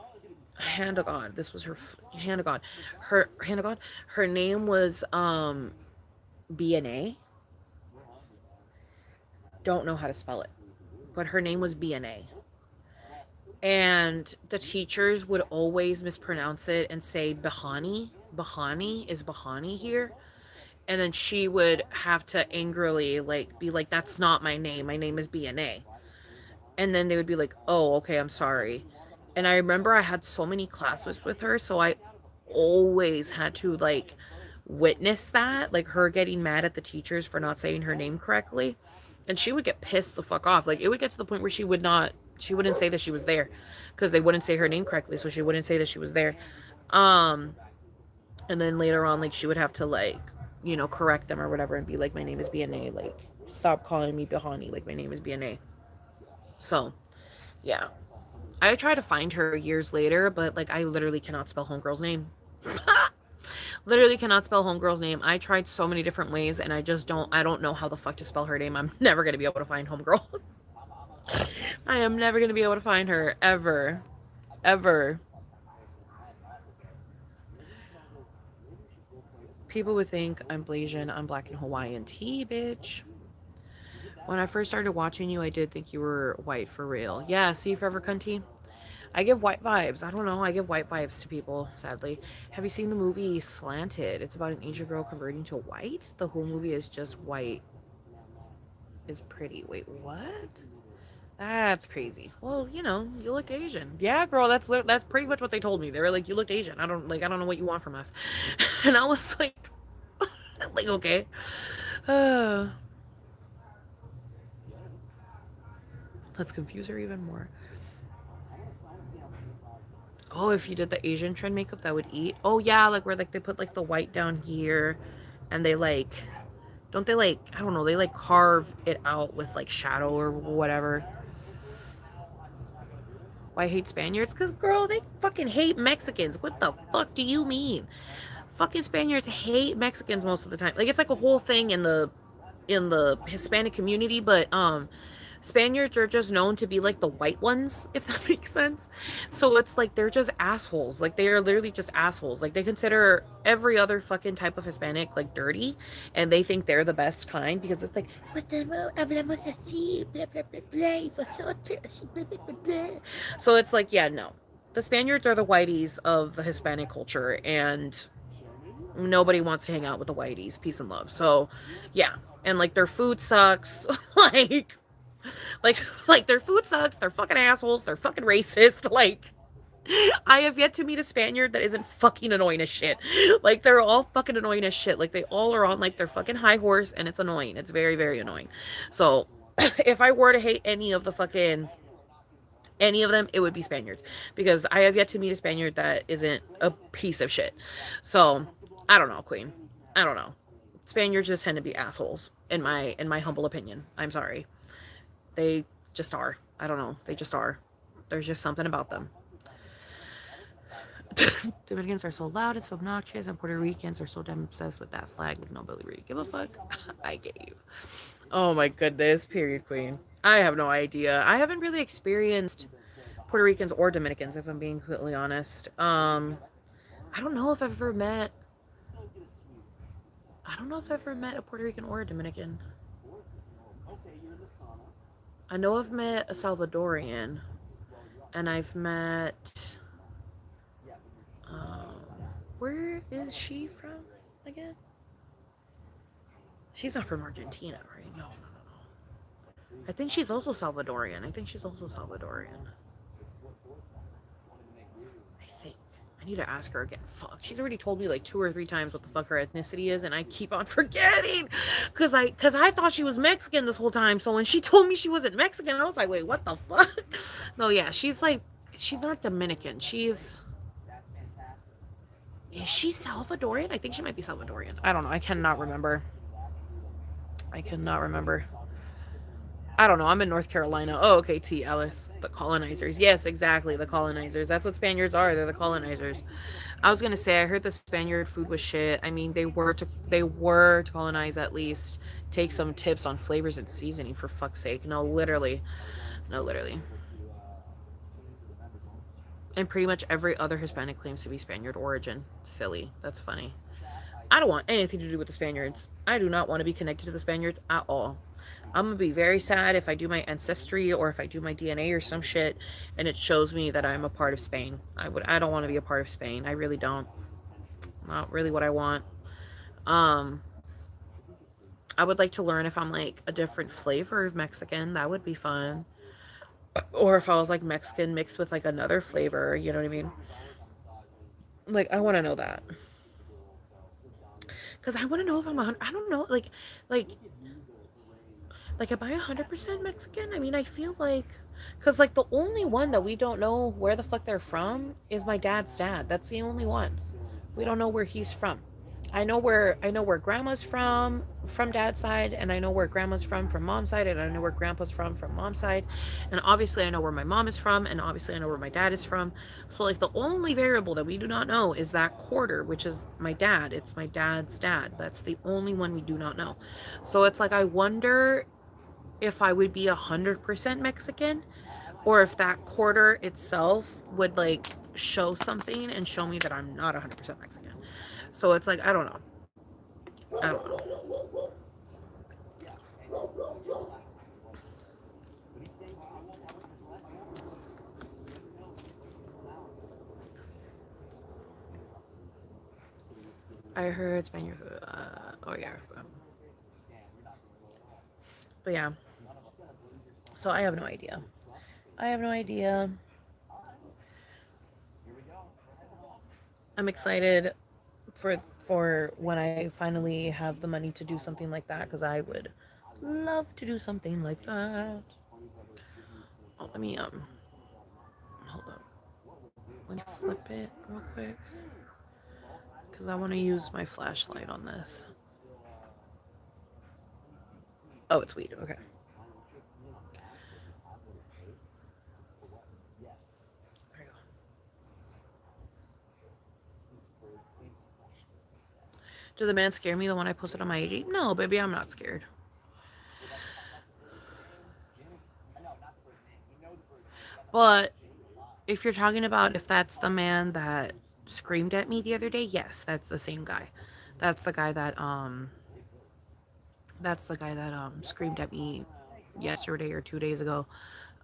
S1: hand of God, this was her hand of God. Her hand of God. Her name was BNA. Don't know how to spell it, but her name was BNA. And the teachers would always mispronounce it and say Bahani. Bahani is Bahani here. And then she would have to angrily like be like, that's not my name. My name is BNA. And then they would be like, oh, okay, I'm sorry. And I remember I had so many classes with her, so I always had to like witness that, like her getting mad at the teachers for not saying her name correctly. And she would get pissed the fuck off. Like it would get to the point where she wouldn't say that she was there because they wouldn't say her name correctly, so she wouldn't say that she was there. Um and then later on, like she would have to like, correct them or whatever and be like, my name is BNA, like stop calling me Behani, like my name is BNA. So yeah. I tried to find her years later, but like I literally cannot spell homegirl's name. Literally cannot spell homegirl's name. I tried so many different ways and I don't know how the fuck to spell her name. I'm never gonna be able to find homegirl. I am never gonna be able to find her ever. Ever. People would think I'm Blasian, I'm black and Hawaiian tea, bitch. When I first started watching you, I did think you were white for real. Yeah, see forever cunty. I give white vibes. I don't know. I give white vibes to people, sadly. Have you seen the movie Slanted? It's about an Asian girl converting to white. The whole movie is just white is pretty. Wait, what? That's crazy. Well, you looked Asian. Yeah, girl, that's pretty much what they told me. They were like, you looked Asian. I don't know what you want from us. And I was like, like okay. Uh, let's confuse her even more. Oh, if you did the Asian trend makeup, that would eat. Oh yeah, like where like they put like the white down here, and they like, don't they like, I don't know, they like carve it out with like shadow or whatever. Why I hate Spaniards? Cause girl, they fucking hate Mexicans. What the fuck do you mean? Fucking Spaniards hate Mexicans most of the time. Like it's like a whole thing in the Hispanic community, but Spaniards are just known to be like the white ones, if that makes sense. So it's like they're just assholes. Like they are literally just assholes. Like they consider every other fucking type of Hispanic like dirty, and they think they're the best kind because it's like, hablamos así, blah blah blah blah, y vosotros, blah blah blah blah. So it's like, yeah, no. The Spaniards are the whiteys of the Hispanic culture, and nobody wants to hang out with the whiteys. Peace and love. So, yeah. And like their food sucks. like like their food sucks. They're fucking assholes. They're fucking racist. Like I have yet to meet a Spaniard that isn't fucking annoying as shit. Like they're all fucking annoying as shit. Like they all are on like their fucking high horse and it's annoying. It's very, very annoying. So if I were to hate any of them, it would be Spaniards because I have yet to meet a Spaniard that isn't a piece of shit. So I don't know, Queen. I don't know. Spaniards just tend to be assholes in my humble opinion. I'm sorry. They just are. I don't know. They just are. There's just something about them. Dominicans are so loud and so obnoxious, and Puerto Ricans are so damn obsessed with that flag with nobody really give a fuck. I get you. Oh my goodness, period, Queen. I have no idea. I haven't really experienced Puerto Ricans or Dominicans, if I'm being completely honest. I don't know if I've ever met. I don't know if I've ever met a Puerto Rican or a Dominican. I know I've met a Salvadorian, and I've met. Um, where is she from again? She's not from Argentina, right? No, no, no, no. I think she's also Salvadorian. I think she's also Salvadorian.
S4: It's what Forrest wanted to make weird.
S1: I think. I need to ask her again. Fuck. She's already told me like 2 or 3 times what the fuck her ethnicity is, and I keep on forgetting. Cause I thought she was Mexican this whole time. So when she told me she wasn't Mexican, I was like, wait, what the fuck? No, yeah, she's not Dominican. Is she Salvadorian? I think she might be Salvadorian. I don't know. I cannot remember. I cannot remember. I don't know. I'm in North Carolina. Oh, okay. T. Ellis. The colonizers. Yes, exactly. The colonizers. That's what Spaniards are. They're the colonizers. I was gonna say I heard the Spaniard food was shit. I mean, they were to colonize at least. Take some tips on flavors and seasoning for fuck's sake. No, literally. No, literally. And pretty much every other Hispanic claims to be Spaniard origin. Silly. That's funny. I don't want anything to do with the Spaniards. I do not want to be connected to the Spaniards at all. I'm gonna be very sad if I do my ancestry or if I do my DNA or some shit and it shows me that I'm a part of Spain. I don't want to be a part of Spain. I really don't. Not really what I want. Um I would like to learn if I'm like a different flavor of Mexican. That would be fun. Or if I was like Mexican mixed with like another flavor, you know what I mean? Like I want to know that. Cuz I want to know if I don't know like like, am I 100% Mexican? I mean, I feel like. Because, like, the only one that we don't know where the fuck they're from is my dad's dad. That's the only one. We don't know where he's from. I know where grandma's from dad's side, and I know where grandma's from mom's side, and I know where grandpa's from mom's side. And obviously I know where my mom is from, and obviously I know where my dad is from. So like the only variable that we do not know is that quarter, which is my dad. It's my dad's dad. That's the only one we do not know. So it's like I wonder if I would be 100% Mexican or if that quarter itself would like show something and show me that I'm not 100% Mexican. So it's like, I don't know. I don't know. I heard Spaniard food. Oh, yeah. But yeah. So I have no idea. I have no idea. I'm excited for when I finally have the money to do something like that because I would love to do something like that. Oh, let me hold up. Let me flip it real quick because I want to use my flashlight on this. Oh, it's weed. Okay. There you go. Did the man scare me? The one I posted on my IG? No, baby, I'm not scared. But if you're talking about if that's the man that screamed at me the other day, yes, that's the same guy. That's the guy that screamed at me yesterday or 2 days ago.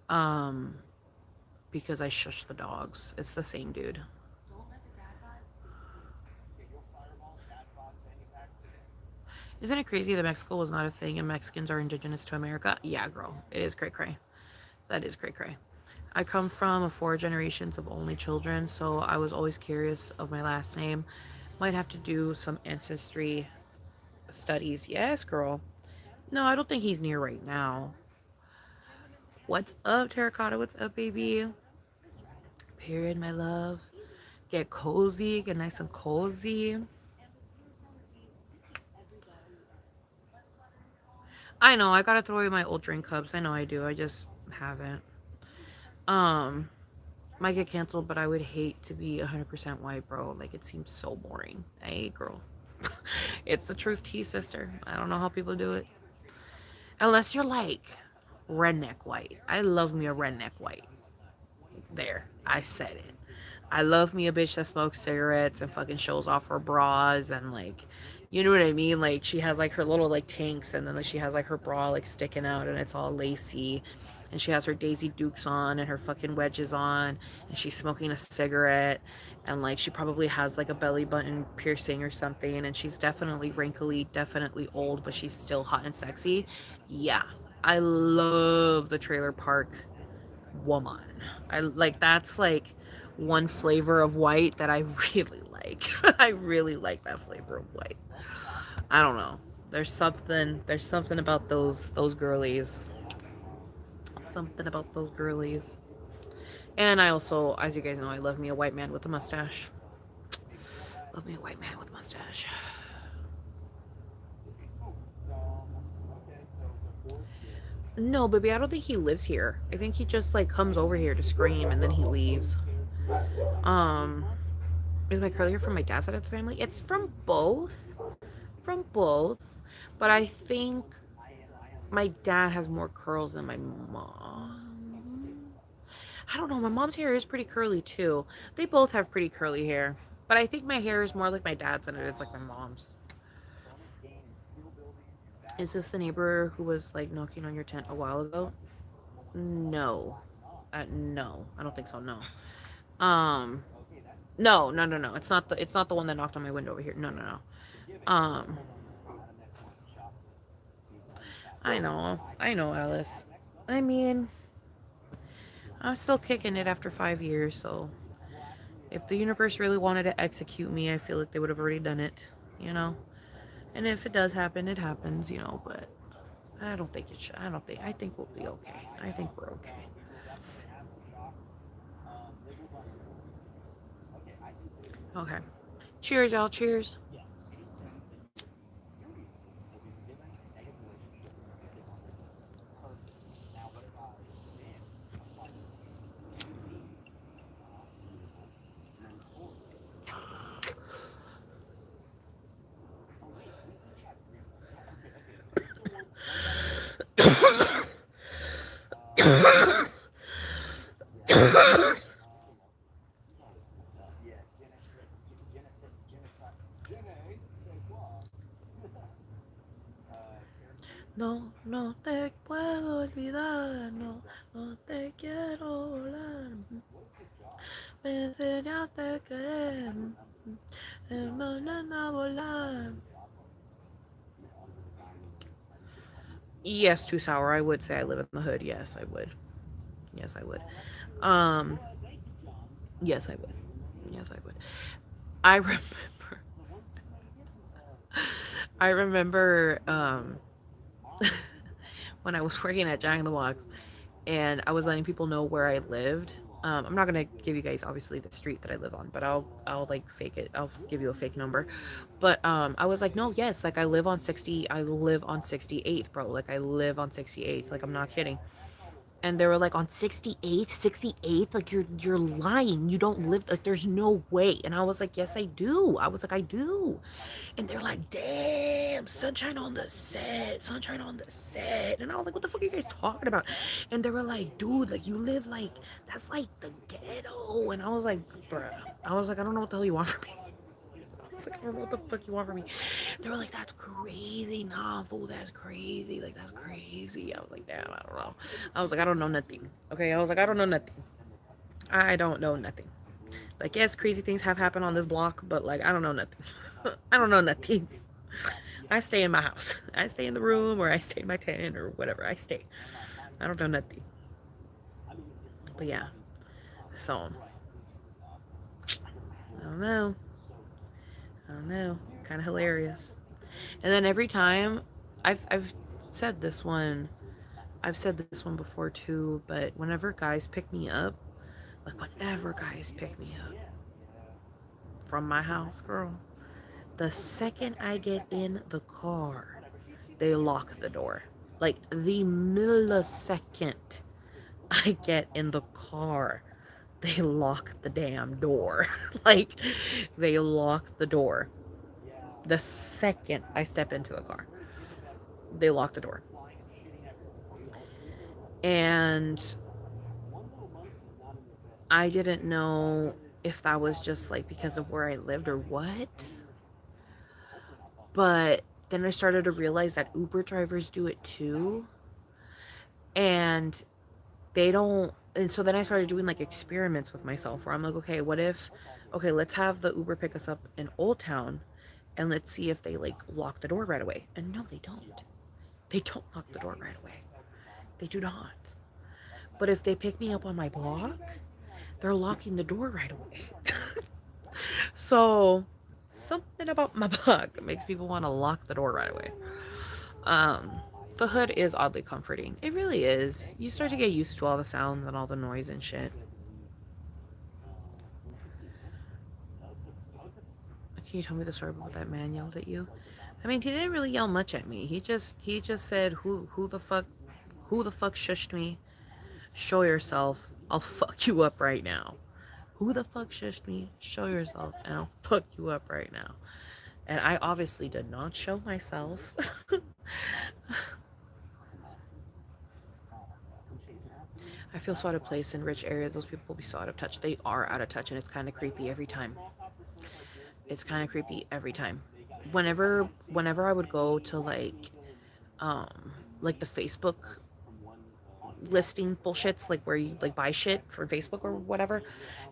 S1: Um because I shushed the dogs. It's the same dude. Isn't it crazy that Mexico was not a thing and Mexicans are indigenous to America? Yeah, girl. It is cray cray. That is cray cray. I come from 4 generations of only children, so I was always curious of my last name. Might have to do some ancestry studies. Yes, girl. No, I don't think he's near right now. What's up, Terracotta? What's up, baby? Period, my love. Get cozy, get nice and cozy. I know, I gotta throw away my old drink cups. I know I do. I just haven't. Um, might get canceled, but I would hate to be 100% white, bro. Like, it seems so boring. Hey, girl. It's the truth tea, sister. I don't know how people do it. Unless you're like redneck white. I love me a redneck white. There, I said it. I love me a bitch that smokes cigarettes and fucking shows off her bras and like, you know what I mean? Like she has like her little like tanks and then like, she has like her bra like sticking out and it's all lacy. And she has her Daisy Dukes on and her fucking wedges on and she's smoking a cigarette and like she probably has like a belly button piercing or something and she's definitely wrinkly, definitely old, but she's still hot and sexy. Yeah, I love the trailer park woman. I like that's like one flavor of white that I really like. I really like that flavor of white. I don't know. There's something about those girlies. Something about those girlies. And I also, as you guys know, I love me a white man with a mustache. Love me a white man with a mustache. No, baby, I don't think he lives here. I think he just like comes over here to scream and then he leaves. Um, is my curly hair from my dad's side of the family? It's from both. From both. But I think my dad has more curls than my mom. I don't know. My mom's hair is pretty curly too. They both have pretty curly hair. But I think my hair is more like my dad's than it is like my mom's. Is this the neighbor who was like knocking on your tent a while ago? No. No. I don't think so. No. Um no. It's not the one that knocked on my window over here. No, no, no. I know, Alice. I mean, I'm still kicking it after 5 years, so if the universe really wanted to execute me, I feel like they would have already done it, you know? And if it does happen, it happens, but I don't think it should. I think we'll be okay. I think we're okay. Okay. Cheers, y'all. Cheers. No, no te puedo olvidar, no, no te quiero volar. Me enseñaste a querer, a volar. Yes, too sour. I would say I live in the hood. Yes, I would. Yes, I would. Um, yes, I would. Yes, I would. I remember. I remember when I was working at Jack in the Box, and I was letting people know where I lived. I'm not gonna give you guys obviously the street that I live on, but I'll like fake it. I'll give you a fake number. But I was like, no, yes, like I live on 60. I live on 68th, bro. Like I live on 68th. Like I'm not kidding. And they were like on 68th, 68th, like you're lying. You don't live, like there's no way. And I was like, yes, I do. I was like, I do. And they're like, damn, sunshine on the set, sunshine on the set. And I was like, what the fuck are you guys talking about? And they were like, dude, like you live like that's like the ghetto. And I was like, bruh. I was like, I don't know what the hell you want from me. I was like, I don't know what the fuck you want from me. They were like, that's crazy. Nah, fool, that's crazy. Like, that's crazy. I was like, damn, I don't know. I was like, I don't know nothing. Okay, I was like, I don't know nothing. I don't know nothing. Like, yes, crazy things have happened on this block, but like, I don't know nothing. I don't know nothing. I stay in my house. I stay in the room, or I stay in my tent, or whatever. I stay. I don't know nothing. But yeah. So, I don't know. I don't know. Kind of hilarious. And then every time, I've said this one, I've said this one before too, but whenever guys pick me up, like whenever guys pick me up from my house, girl, the second I get in the car, they lock the door. Like the millisecond I get in the car, they lock the damn door. Like they lock the door. The second I step into the car, they lock the door. And I didn't know if that was just like because of where I lived or what. But then I started to realize that Uber drivers do it too. And they don't. And so then I started doing like experiments with myself where I'm like, okay, what if, okay, let's have the Uber pick us up in Old Town and let's see if they like lock the door right away. And no, they don't. They don't lock the door right away. They do not. But if they pick me up on my block, they're locking the door right away. So something about my block makes people want to lock the door right away. Um, the hood is oddly comforting. It really is. You start to get used to all the sounds and all the noise and shit. Can you tell me the story about that man yelled at you? I mean, he didn't really yell much at me. He just said, who the fuck shushed me? Show yourself. I'll fuck you up right now. Who the fuck shushed me? Show yourself, and I'll fuck you up right now. And I obviously did not show myself. I feel so out of place in rich areas. Those people will be so out of touch. They are out of touch, and it's kind of creepy every time. It's kind of creepy every time. Whenever I would go to like the Facebook listing bullshits, like where you like buy shit for Facebook or whatever,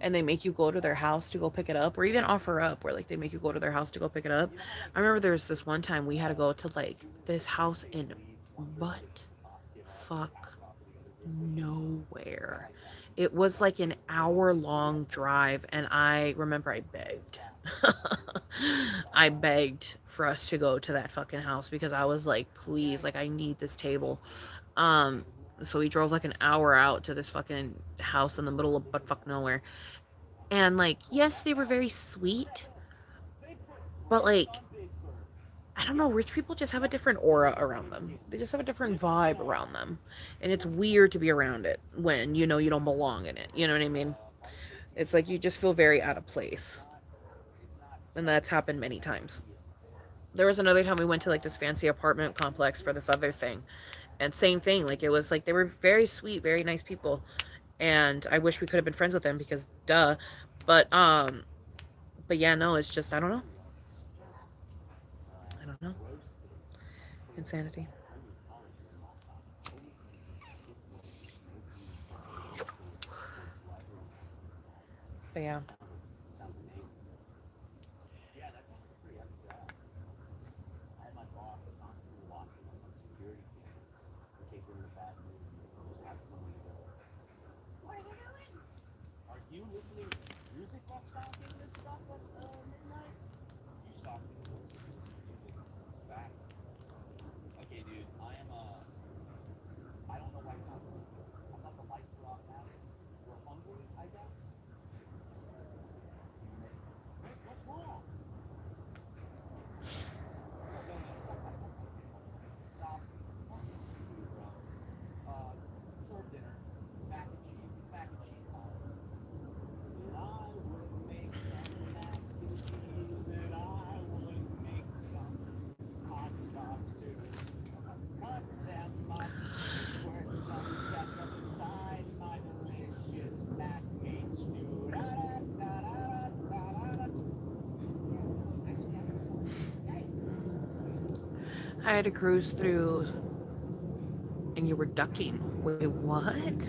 S1: and they make you go to their house to go pick it up, or even offer up where like they make you go to their house to go pick it up. I remember there was this one time we had to go to like this house in butt fuck nowhere. It was like an hour long drive, and I remember I begged. I begged for us to go to that fucking house because I was like, please, like I need this table. Um, so we drove like an hour out to this fucking house in the middle of buttfuck nowhere. And like, yes, they were very sweet, but like, I don't know, rich people just have a different aura around them. They just have a different vibe around them. And it's weird to be around it when you know you don't belong in it. You know what I mean? It's like you just feel very out of place. And that's happened many times. There was another time we went to like this fancy apartment complex for this other thing. And same thing, like it was like they were very sweet, very nice people. And I wish we could have been friends with them because duh. But yeah, no, it's just I don't know. I don't know. Insanity. But yeah.
S4: Sounds amazing. Yeah, that sounds like a pretty epic job. I had my boss constantly watching us on security cameras in case we're in a bad mood and just have someone to go. What are you doing? Are you listening to music while stalking this stuff at midnight? You stalking music? It's a fact. Okay, dude, I don't know why you're not sleeping. I thought the lights were automatic. We're hungry, I guess. Hey, what's wrong? Stop. Food, bro. Serve dinner. Mac and cheese. It's mac and cheese time. And I would make some mac and cheese, and I would make some hot dogs too. Cut them up, squirt some ketchup inside my delicious mac and stew. Da-da-da-da-da-da-da.
S1: I had to cruise through and you were ducking. Wait, what?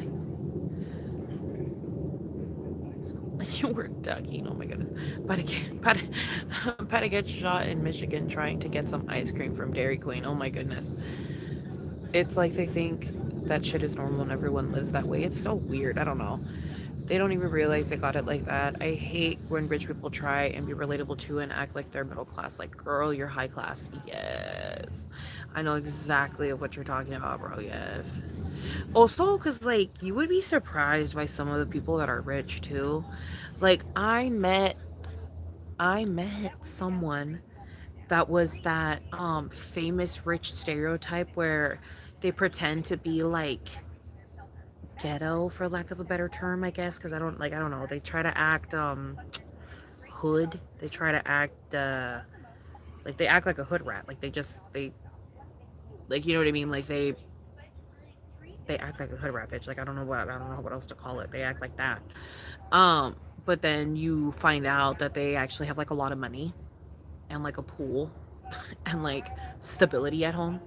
S1: You were ducking. Oh my goodness. But I get shot in Michigan trying to get some ice cream from Dairy Queen. Oh my goodness. It's like they think that shit is normal and everyone lives that way. It's so weird. I don't know. They don't even realize they got it like that. I hate when rich people try and be relatable to and act like they're middle class. Like, girl, you're high class. Yes. I know exactly what you're talking about, bro. Yes. Also, because, like, you would be surprised by some of the people that are rich, too. Like, I met someone that was that famous rich stereotype where they pretend to be like ghetto, for lack of a better term, I guess, because I don't know, they try to act hood. They try to act like they act like a hood rat. Like they like, you know what I mean, like they act like a hood rat bitch. Like I don't know what else to call it. They act like that. But then you find out that they actually have like a lot of money and like a pool and like stability at home.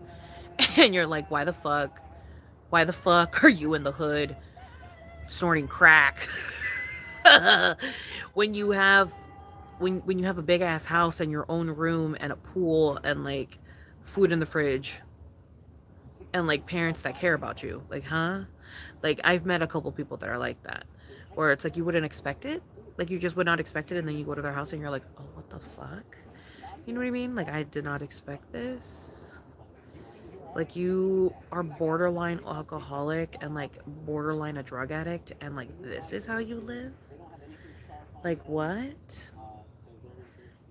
S1: And you're like, why the fuck are you in the hood snorting crack when you have when you have a big ass house and your own room and a pool and like food in the fridge? and like parents that care about you. Like, huh? Like, I've met a couple people that are like that, where it's like you wouldn't expect it. Like, you just would not expect it, and then you go to their house and you're like, oh, what the fuck? You know what I mean? Like, I did not expect this. Like, you are borderline alcoholic and like borderline a drug addict, and like, this is how you live? Like, what?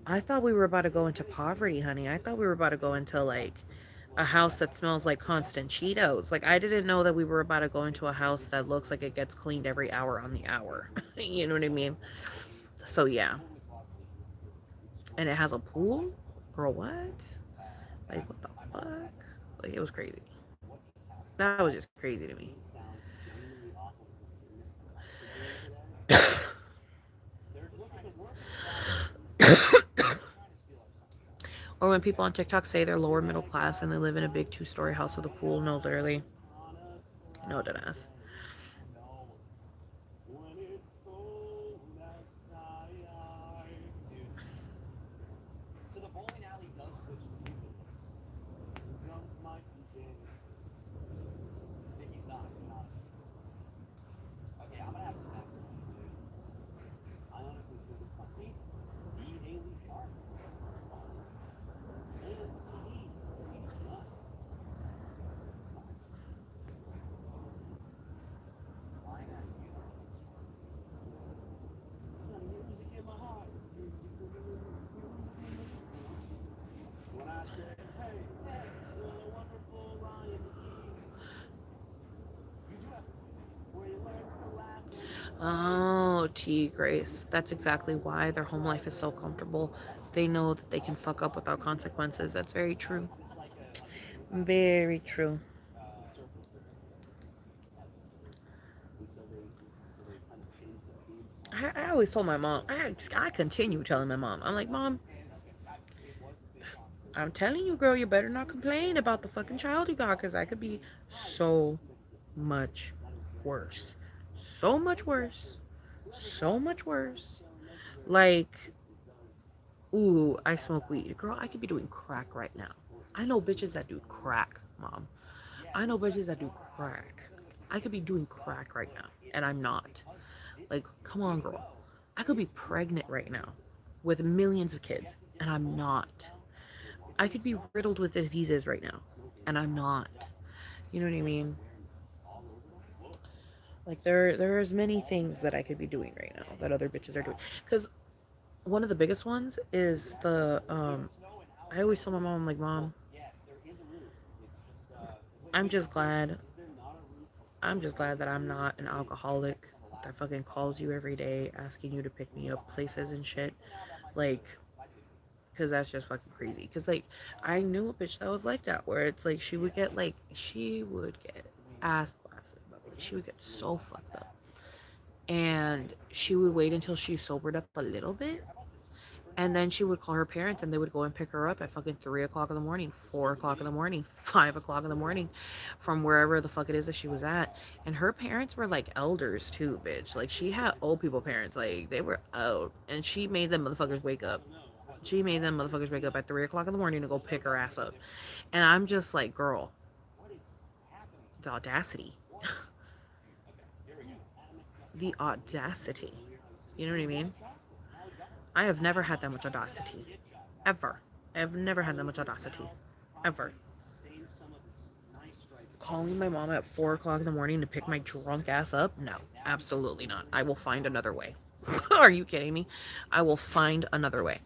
S1: I thought we were about to go into poverty, honey. I thought we were about to go into like a house that smells like constant Cheetos. Like, I didn't know that we were about to go into a house that looks like it gets cleaned every hour on the hour. You know what I mean? So, yeah. And it has a pool? Girl, what? Like, what the fuck? Like, it was crazy. That was just crazy to me. Or when people on TikTok say they're lower middle class and they live in a big 2-story house with a pool. No, literally. No, deadass.
S4: So the bowling alley does switch to movie Vicky's not. Okay, I'm gonna have some macaroni. I honestly think it's fun. See, the Daily Shark says it's fun. And CD's nuts. I got music in my heart. When I say, hey, what a wonderful Ryan you do have music where he learns to laugh.
S1: Oh, T Grace. That's exactly why their home life is so comfortable. They know that they can fuck up without consequences. That's very true. Very true. I always told my mom, I continue telling my mom, I'm like, Mom, I'm telling you, girl, you better not complain about the fucking child you got, because I could be so much worse. So much worse. So much worse. Like, ooh, I smoke weed. Girl, I could be doing crack right now. I know bitches that do crack, Mom. I know bitches that do crack. I could be doing crack right now, and I'm not. Like, come on, girl. I could be pregnant right now with millions of kids, and I'm not. I could be riddled with diseases right now, and I'm not. You know what I mean? Like, there's many things that I could be doing right now that other bitches are doing. Because one of the biggest ones is I always tell my mom, I'm like, Mom, I'm just glad I'm just glad that I'm not an alcoholic that fucking calls you every day asking you to pick me up places and shit. Like, because that's just fucking crazy. Because, like, I knew a bitch that was like that, where it's like she would get ass blasted, but like, she would get so fucked up. And she would wait until she sobered up a little bit, and then she would call her parents and they would go and pick her up at fucking 3 o'clock in the morning, 4 o'clock in the morning, 5 o'clock in the morning from wherever the fuck it is that she was at. And her parents were like elders too, bitch. Like, she had old people parents. Like, they were old. And she made them motherfuckers wake up. She made them motherfuckers wake up at 3 o'clock in the morning to go pick her ass up. And I'm just like, girl, the audacity. The audacity. You know what I mean? I have never had that much audacity. Ever. I've never had that much audacity. Ever. Calling my mom at 4 o'clock in the morning to pick my drunk ass up? No, absolutely not. I will find another way. Are you kidding me? I will find another way.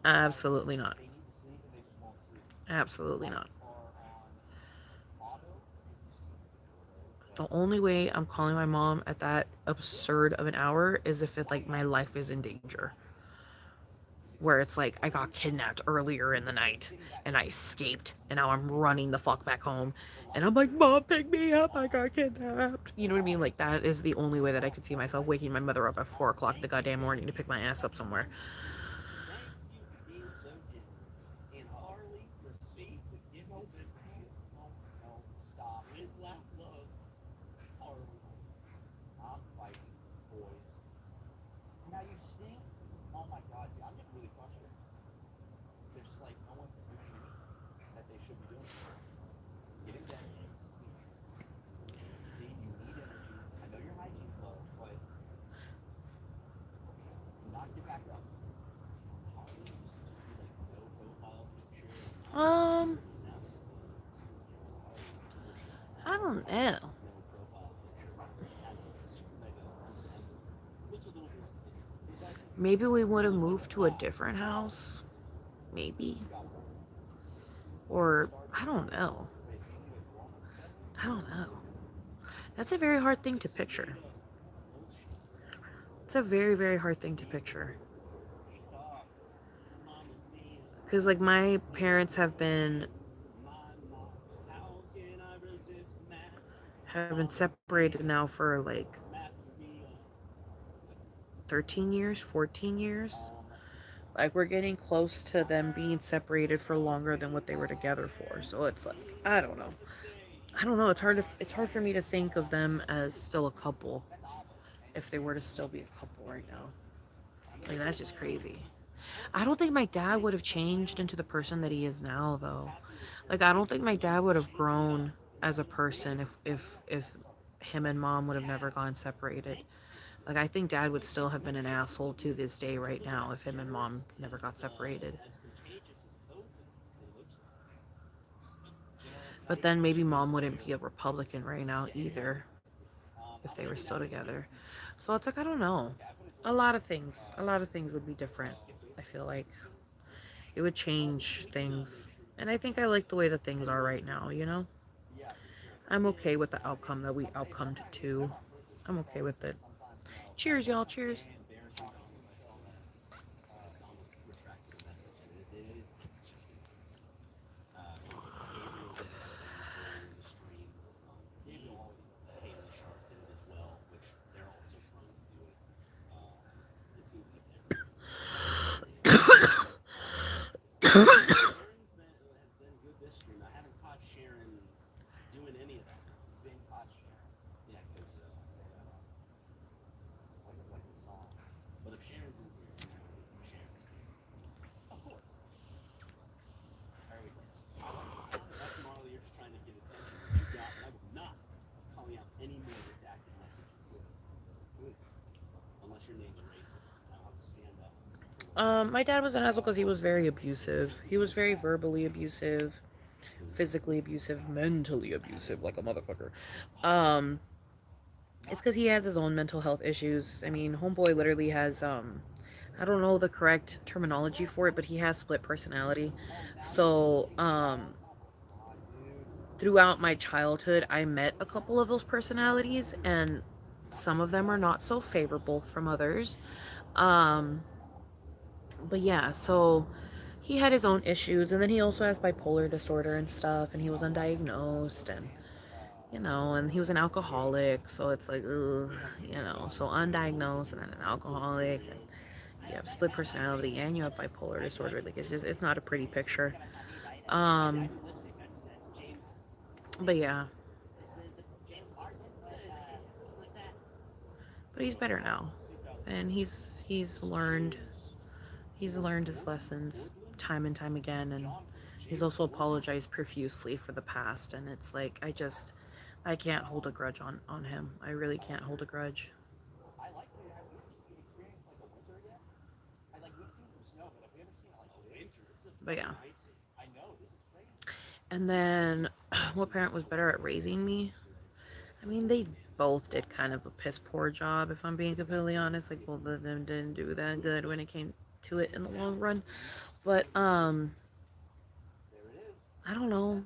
S1: Absolutely not. Absolutely not. The only way I'm calling my mom at that absurd of an hour is if it like my life is in danger. Where it's like I got kidnapped earlier in the night and I escaped and now I'm running the fuck back home and I'm like, Mom, pick me up, I got kidnapped. You know what I mean? Like, that is the only way that I could see myself waking my mother up at 4 o'clock the goddamn morning to pick my ass up somewhere.
S4: Now you stink. Oh my god, dude, I'm getting really frustrated. They're just like, no one's doing anything that they should be doing. Getting dead.
S1: Um,
S4: Yes. School gift to Harley membership.
S1: I don't know.
S4: No profile picture. Has a super mega lemon emblem. Looks a little more official.
S1: Maybe we would have moved to a different house. Maybe. Or, I don't know. I don't know. That's a very hard thing to picture. It's a very, very hard thing to picture. Because, like, my parents have been separated now for, like, 13 years, 14 years. Like, we're getting close to them being separated for longer than what they were together for. So it's like, I don't know. I don't know. It's hard for me to think of them as still a couple if they were to still be a couple right now. Like, that's just crazy. I don't think my dad would have changed into the person that he is now, though. Like, I don't think my dad would have grown as a person if him and mom would have never gone separated. Like, I think dad would still have been an asshole to this day right now if him and mom never got separated. But then maybe mom wouldn't be a Republican right now either if they were still together. So it's like, I don't know. A lot of things would be different. I feel like it would change things. And I think I like the way that things are right now, you know? I'm okay with the outcome that we outcomed to. I'm okay with it. Cheers, y'all. Cheers.
S4: Embarrassing comment I saw that Donald retracted a message, and it's just embarrassing. Gabriel did it earlier in the stream. Gabriel, Hayden the Shark did it as well, which they're also prone to do it. It seems like Sharon's has been good this stream. I haven't caught Sharon doing any of that nonsense. Yeah, because like the song. But if Sharon's in here, Sharon's cool. Of course. There we go. That's Marley, you're just trying to get attention, which you got, and I will not be calling out any more redacted messages. Unless your name's racist. I'll have to stand up.
S1: My dad was an asshole because he was very abusive. He was very verbally abusive, physically abusive, mentally abusive, like a motherfucker. Um, it's because he has his own mental health issues. I mean, homeboy literally has I don't know the correct terminology for it, but he has split personality. So throughout my childhood, I met a couple of those personalities, and some of them are not so favorable from others. Um, but yeah, so he had his own issues, and then he also has bipolar disorder and stuff, and he was undiagnosed, and and he was an alcoholic, so it's like, ugh, so undiagnosed and then an alcoholic, and you have split personality and you have bipolar disorder. Like, it's not a pretty picture. Um, but yeah, but he's better now, and he's learned his lessons time and time again, and he's also apologized profusely for the past. And it's like, I can't hold a grudge on him. I really can't hold a grudge.
S2: I like to. Have we ever experienced like a winter yet? We've seen some snow, but have we ever seen like a winter? This is
S1: But yeah.
S2: icy. I know this is crazy.
S1: And then, what parent was better at raising me? I mean, they both did kind of a piss poor job, if I'm being completely honest. Like, both of them didn't do that good when it came to it in the long run. But
S2: There it is.
S1: I don't know.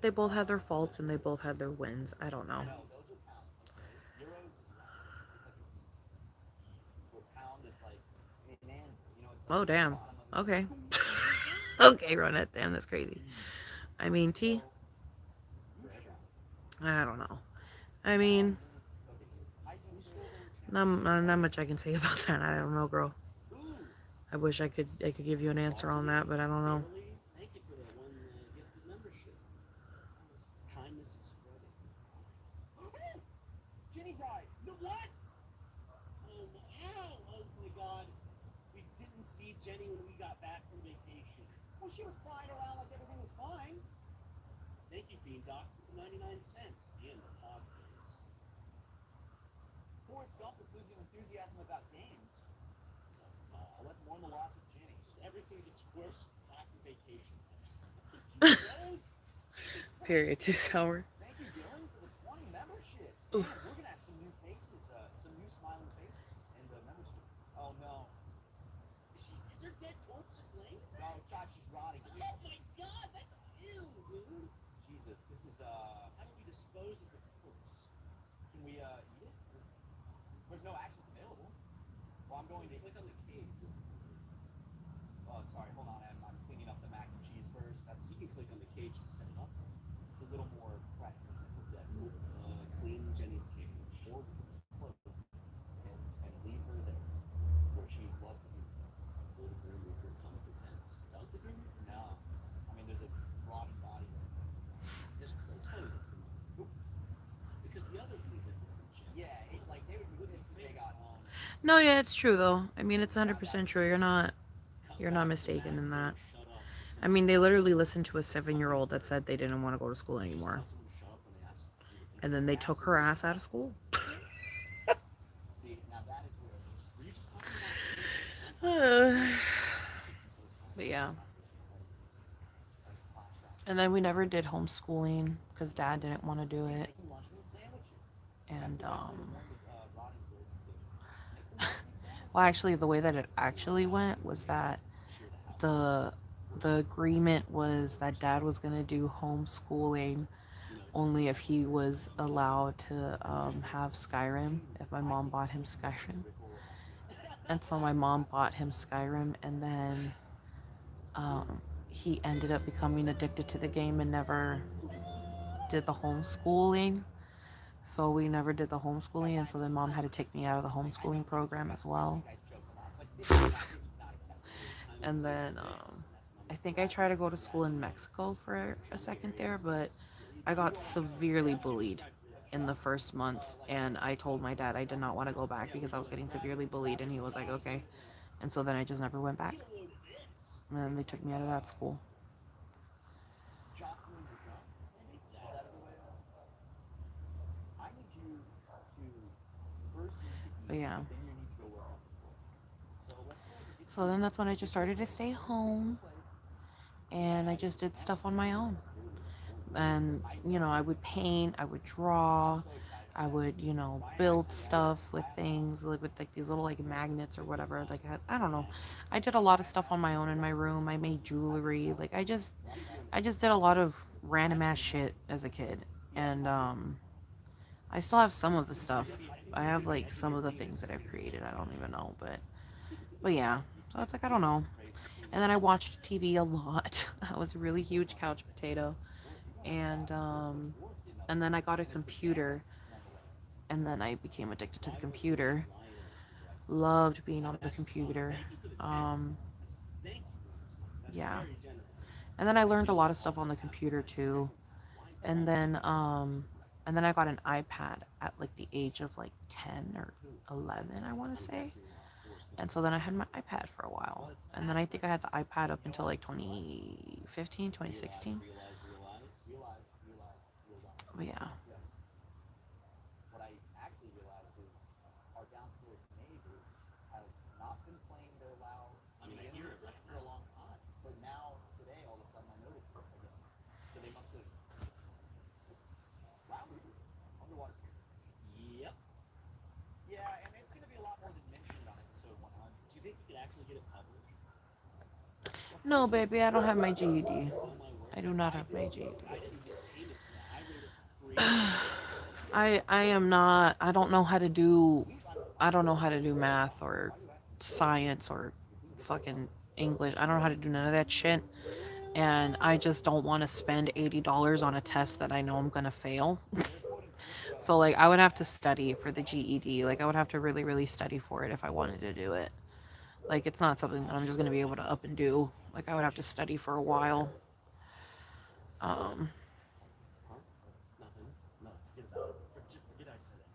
S1: They both had their faults and they both had their wins. I don't know.
S2: Those are pounds. Okay? Euros is round. It's like a beef. So a pound is like an end. You know, it's like
S1: Oh,
S2: the
S1: damn.
S2: bottom of it.
S1: Okay. Okay, Ronette. Damn, that's crazy. I mean, T, I don't know. I mean, not much I can say about that. I don't know, girl. I wish I could give you an answer on that, but I don't know.
S4: Thank you for that one gifted membership. Kindness is spreading.
S2: Jenny died.
S4: No, what? Oh, how? Oh my God. We didn't feed Jenny when we got back from vacation.
S2: Well, she was flying around like everything was fine.
S4: Thank you, Bean Doc, for the 99 cents and the pod face.
S2: Forrest Gump was losing enthusiasm about games.
S4: Oh, let's mourn the loss of Jenny. Just everything gets worse after vacation. Jesus Christ.
S1: Period. Too sour.
S4: Thank you, Dylan, for the 20 memberships.
S1: Oof.
S4: Man, we're gonna have some new faces, some new smiling faces in the membership. Oh no. Is her dead corpse just laying there? Oh God, she's rotting. Oh my God, that's ew, dude. Jesus, this is How do we dispose of the corpse? Can we eat it? There's no actions available. Well, I'm going to click on the cage. Oh, sorry. Hold on. I'm cleaning up the mac and cheese first. That's you can click on the cage to set it up. It's a little more pressing. Yeah, cool. Clean Jenny's cage. Or we can just close it and leave her there, where she loved to be. Will the Grim Reaper come for pets? Does the Grim Reaper? No. I mean, there's a rotting body there. Just close it. Because the other cleans it. Yeah, like they would do this if they got home.
S1: No, yeah, it's true though. I mean, it's 100% true. You're not mistaken in that. I mean, they literally listened to a 7-year-old that said they didn't want to go to school anymore. And then they took her ass out of school.
S4: See, now that is where. Were you just talking about
S1: But yeah. And then we never did homeschooling because dad didn't want to do it.
S4: making lunch meat sandwiches?
S1: And,
S4: Learn with rotting bird condition. Make some lunch meat sandwiches.
S1: well, actually, the way that it actually went was that the the agreement was that dad was going to do homeschooling only if he was allowed to have Skyrim, if my mom bought him Skyrim. And so my mom bought him Skyrim, and then he ended up becoming addicted to the game and never did the homeschooling. So we never did the homeschooling, and so then mom had to take me out of the homeschooling program as well. And then I think I tried to go to school in Mexico for a second there, but I got severely bullied in the first month, and I told my dad I did not want to go back because I was getting severely bullied, and he was like, okay. And so then I just never went back. And then they took me out of that school.
S4: Jocelyn, you're done. Is that out of the way? I need you to first you need to
S1: But
S4: eat,
S1: yeah.
S4: but then you need to go work on the floor. So let's go ahead and get
S1: So then that's when I just started to stay home, and I just did stuff on my own. And I would paint, I would draw, I would build stuff with things like these little like magnets or whatever. Like I don't know, I did a lot of stuff on my own in my room. I made jewelry. Like I just did a lot of random ass shit as a kid. And I still have some of the stuff. I have like some of the things that I've created. I don't even know, but yeah. So it's like I don't know. And then I watched TV a lot. I was a really huge couch potato. And then I got a computer, and then I became addicted to the computer. Loved being on the computer. Um, yeah. And then I learned a lot of stuff on the computer too. And then and then I got an iPad at like the age of like 10 or 11, I want to say. And so then I had my iPad for a while. And then I think I had the iPad up until like 2015, 2016. But yeah.
S4: what I actually realized is our downstairs neighbors have not been playing their loud music for a long time. But now, today, all of a sudden, I noticed it again. So they must have. Wow, underwater pier. Yep. Yeah, and it's going to be a lot more than mentioned on episode 100. Do you think we could actually get it published?
S1: No, baby, I don't have my GED. I do not have my GED.
S4: I didn't get payment for that. I wrote it for free.
S1: I am not. I don't know how to do. I don't know how to do math or science or fucking English. I don't know how to do none of that shit. And I just don't want to spend $80 on a test that I know I'm gonna fail. So like I would have to study for the GED. Like I would have to really, really study for it if I wanted to do it. Like it's not something that I'm just gonna be able to up and do. Like I would have to study for a while. Um,
S4: Huh? Nothing. No, forget about it. Just forget I said it.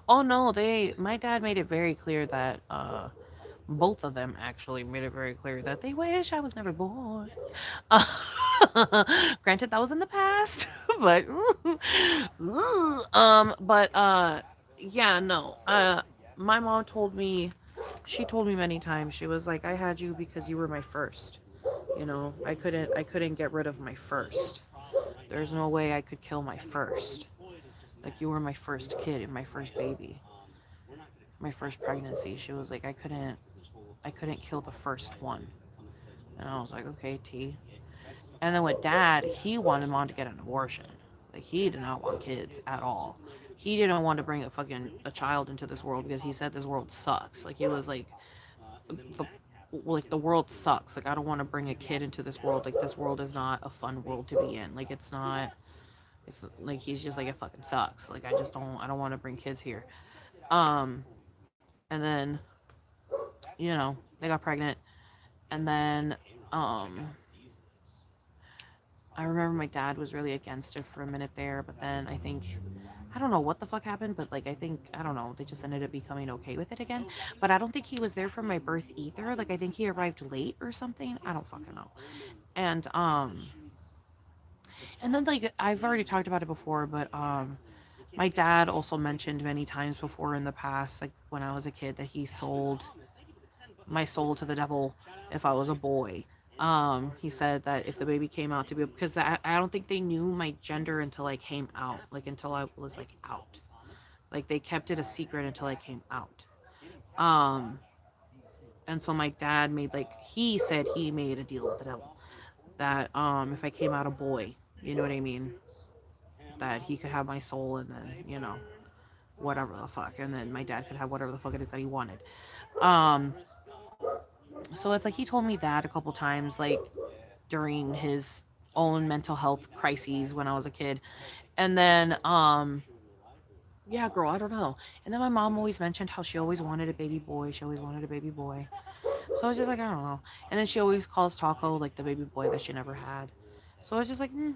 S1: oh no, my dad made it very clear that both of them actually made it very clear that they wish I was never born. Uh, Granted, that was in the past, but yeah, no. My mom told me, she told me many times, she was like, I had you because you were my first. I couldn't get rid of my first. There's no way I could kill my first. Like, you were my first kid and my first baby, my first pregnancy. She was like, I couldn't kill the first one. And I was like, okay, T. And then with dad, he wanted mom to get an abortion. Like, he did not want kids at all. He didn't want to bring a child into this world because he said this world sucks. Like, he was the the world sucks. Like, I don't want to bring a kid into this world. Like, this world is not a fun world to be in. Like, it's not. It's like, he's just like, it fucking sucks. Like, I don't want to bring kids here. Um, and then, they got pregnant, and then, um, I remember my dad was really against it for a minute there, but then I don't know what the fuck happened, but like, I don't know, they just ended up becoming okay with it again. But I don't think he was there for my birth either. Like, I think he arrived late or something. I don't fucking know. And, and then, like, I've already talked about it before, but, my dad also mentioned many times before in the past, like when I was a kid, that he sold my soul to the devil if I was a boy. He said that if the baby came out to be, because I don't think they knew my gender until I came out, like until I was like out. Like, they kept it a secret until I came out. Um, and so my dad made, like, he said he made a deal with the devil that if I came out a boy, you know what I mean, that he could have my soul, and then, whatever the fuck, and then my dad could have whatever the fuck it is that he wanted. Um, so it's like he told me that a couple times, like during his own mental health crises when I was a kid. And then yeah, girl, I don't know. And then my mom always mentioned how she always wanted a baby boy. She always wanted a baby boy. So I was just like, I don't know. And then she always calls Taco like the baby boy that she never had. So I was just like, hmm.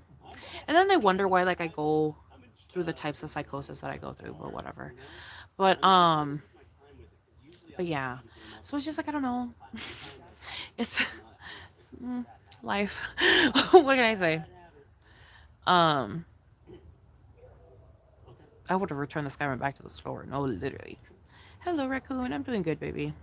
S1: And then they wonder why, like, I go through the types of psychosis that I go through, but whatever. But but yeah. So it's just like, I don't know. It's life. What can I say? Um, I would have returned the Skyrim back to the store. No, literally. Hello, raccoon. I'm doing good, baby.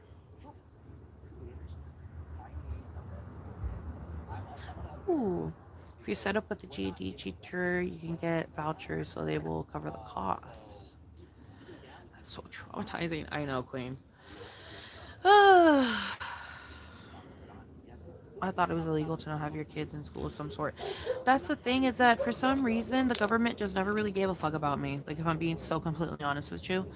S1: Ooh. If you set up with the GD cheater, you can get vouchers so they will cover the cost. That's so traumatizing. I know, Queen. I thought it was illegal to not have your kids in school of some sort. That's the thing, is that for some reason the government just never really gave a fuck about me. Like, if I'm being so completely honest with you,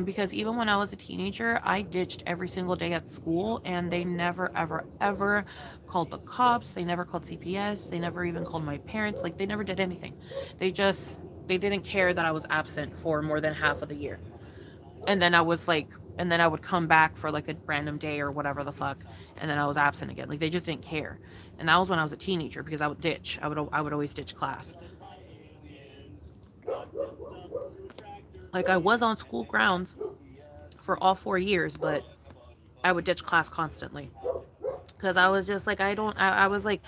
S1: because even when I was a teenager, I ditched every single day at school, and they never, ever, ever called the cops. They never called CPS. They never even called my parents. Like, they never did anything. They didn't care that I was absent for more than half of the year. And then I was like, and then I would come back for like a random day or whatever the fuck, and then I was absent again. Like, they just didn't care. And that was when I was a teenager, because I would ditch. I would always ditch class. Like, I was on school grounds for all 4 years, but I would ditch class constantly because I was just like, I was like,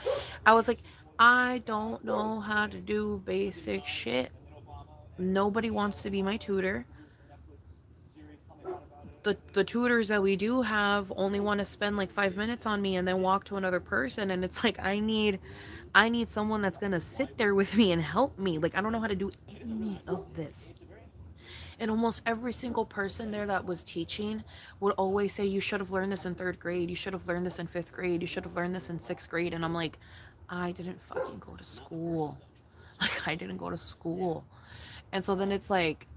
S1: I don't know how to do basic shit. Nobody wants to be my tutor. The tutors that we do have only want to spend like 5 minutes on me and then walk to another person, and it's like, I need someone that's gonna sit there with me and help me. Like, I don't know how to do any of this. And almost every single person there that was teaching would always say, you should have learned this in third grade, you should have learned this in fifth grade, you should have learned this in sixth grade. And I'm like, I didn't fucking go to school. Like, I didn't go to school. And so then it's like,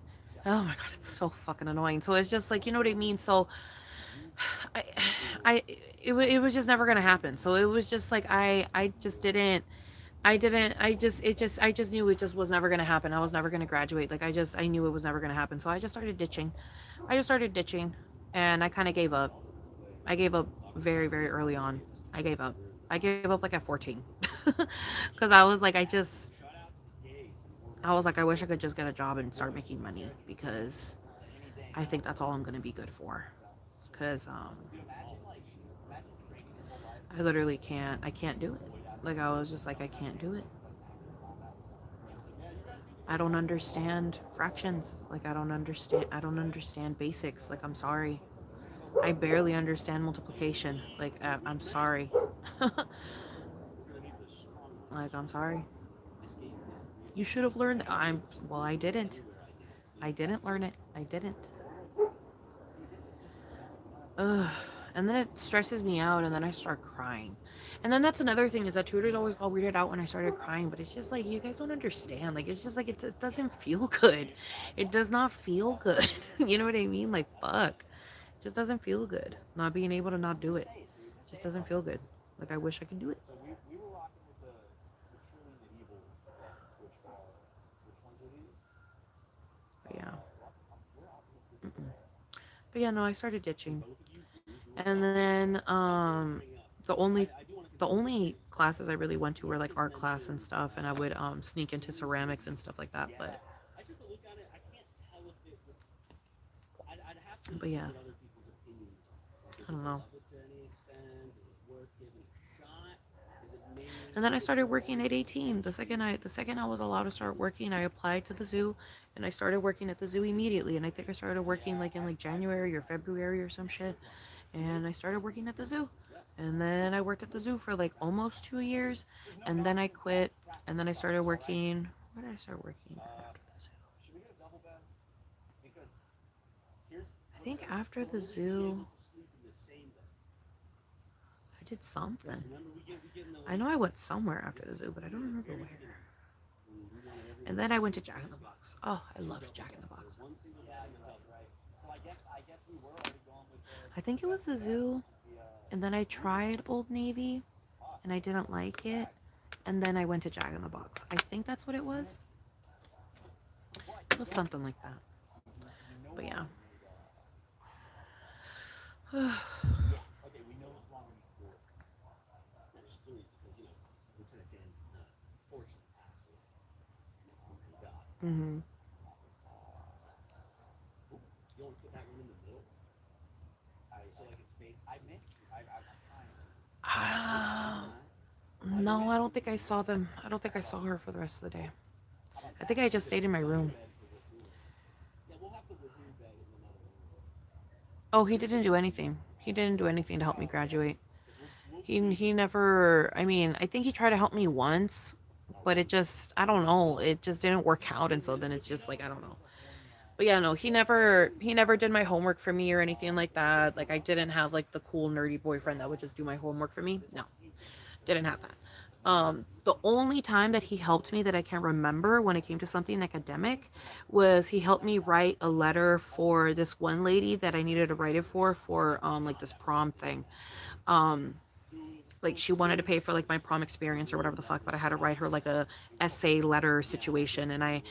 S1: oh my god, it's so fucking annoying. So it's just like, you know what I mean? So I, it was just never gonna happen. So it was just like, I just didn't. I didn't. I just knew it just was never gonna happen. I was never gonna graduate. Like, I knew it was never gonna happen. So I just started ditching. And I kind of gave up. I gave up very, very early on. I gave up. I gave up like at 14, because I was like, I was like, I wish I could just get a job and start making money, because I think that's all I'm gonna be good for. Because I literally can't. I can't do it. Like, I was just like, I can't do it. I don't understand fractions. Like, I don't understand basics. Like, I'm sorry. I barely understand multiplication. Like, I'm sorry. Like, I'm sorry.
S4: This game isn't
S1: You
S4: realistic.
S1: should have learned.
S4: Every
S1: I'm
S4: victory,
S1: well. I didn't.
S4: everywhere I did,
S1: I didn't learn it. I didn't.
S2: See, this is just expensive plywood.
S1: Ugh. And then it stresses me out, and then I start crying. And then that's another thing is that tutors always got weirded out when I started crying. But it's just like you guys don't understand. Like it's just like it just doesn't feel good. It does not feel good. You know what I mean? Like fuck. It just doesn't feel good. Not being able to not do
S2: Just
S1: it.
S2: say it, dude. Just
S1: Just
S2: say it,
S1: doesn't
S2: bro.
S1: feel good. Like I wish I could do it.
S2: So we were rocking with the truly medieval beds, which are which ones are these?
S1: But yeah.
S2: We're out in the freaking desert.
S1: But yeah, no, I started
S4: So
S1: ditching.
S4: both of you grew up
S1: And then
S4: something to bring up.
S1: the
S4: So
S1: only
S4: I do want to
S1: the
S4: continue this
S1: only
S4: series, but
S1: classes I really went to
S4: you
S1: were like
S4: guys
S1: art class and
S4: mentioned
S1: stuff, and I would sneak into
S4: seeing some
S1: ceramics and
S4: movies.
S1: stuff like that.
S2: Yeah.
S4: I took a look at it. I can't tell if it would. I'd have to
S1: But
S4: see
S1: yeah,
S4: what other people's opinions are. Like,
S1: I
S4: is it
S1: don't know.
S4: beloved to any extent? Is it worth giving a shot? Is it mainly
S1: And then I
S4: for
S1: started
S4: art
S1: working at 18.
S4: artistry
S1: The second I
S4: because
S1: was
S4: you
S1: allowed to start
S4: absolutely
S1: working, I
S4: love
S1: applied to the
S4: art?
S1: zoo, and I started working at the zoo
S4: It's
S1: immediately. And I think I started working
S2: Yeah,
S1: like in like
S2: I've heard
S1: January or
S2: that.
S1: February or some shit.
S4: So
S1: And
S4: here
S1: I started
S4: comes
S1: working at the
S4: one
S1: zoo.
S4: piece as well.
S1: And
S4: So
S1: then I worked at the zoo
S4: most
S1: for like almost 2 years.
S2: There's no
S1: And then I
S2: dogs inside.
S1: quit.
S2: Trap
S1: And
S2: and
S1: then I
S2: stuff.
S1: started
S2: All right.
S1: working. Where did I start working
S2: Uh,
S1: after the zoo?
S2: should we get a double bed? Because here's
S1: I
S2: look
S1: think
S2: at
S1: after
S4: you'll
S1: the
S4: only be able
S1: zoo,
S4: to sleep in the same bed.
S1: I did
S4: Because
S1: something.
S4: remember, we get in the
S1: I
S4: late
S1: know I went
S4: 20s.
S1: somewhere after
S4: This
S1: the
S4: is
S1: zoo, but I don't
S4: near the
S1: remember
S4: very
S1: where.
S4: beginning when we wanted
S1: And
S4: everyone
S1: then
S4: to
S1: I went to
S4: sleep
S1: Jack
S4: in
S1: in the
S4: this bed.
S1: Box. Oh, I
S4: Two
S1: loved
S4: double
S1: Jack in the
S4: beds or
S1: Box.
S4: one single
S2: yeah,
S4: bed and
S2: you're
S4: a
S2: right,
S4: double.
S2: you're right. So I guess we were already going with
S1: I
S2: the
S1: think it was
S2: best
S1: the
S2: bed,
S1: zoo,
S2: which is the
S1: and then I tried Old Navy,
S2: fuck.
S1: and I didn't
S2: It's a
S1: like it,
S2: bag.
S1: and then I went to Jack in the Box. I think that's what it was.
S2: But
S1: It
S2: you
S1: was
S2: don't.
S1: something like that.
S2: You no
S1: But yeah.
S2: longer need yes. Okay, we no longer need four.
S4: There's three because Lieutenant Dan unfortunately passed away. Thank God.
S1: Mhm.
S4: Oop, you want to put that one in the middle so like its face is
S2: I
S4: in
S2: meant
S4: there.
S2: to. I'm trying to.
S4: Oop, if
S1: Ah,
S4: not,
S1: no, I don't think I saw them. I don't think I saw her for the rest of the day.
S2: How about
S1: I think
S2: that?
S1: I
S4: keep
S1: just
S4: it a
S1: stayed in my
S4: double
S1: room.
S4: bed for Rahul. Yeah, we'll have the Rahul bed in another room.
S1: Oh, he
S4: Here's the
S1: didn't do
S4: deal.
S1: anything. He didn't do anything to help me
S2: Oh, okay.
S1: graduate.
S4: Because we'll
S1: He
S4: be
S1: never. I mean, I think he tried to help me once, but it just I don't know. It just didn't work out, and so then it's just like I don't know. But yeah, no, he never did my homework for me or anything like that. Like I didn't have like the cool nerdy boyfriend that would just do my homework for me. No, didn't have that. The only time that he helped me that I can remember when it came to something academic was he helped me write a letter for this one lady that I needed to write it for like this prom thing. Um, like she wanted to pay for like my prom experience or whatever the fuck, but I had to write her like a essay letter situation, and I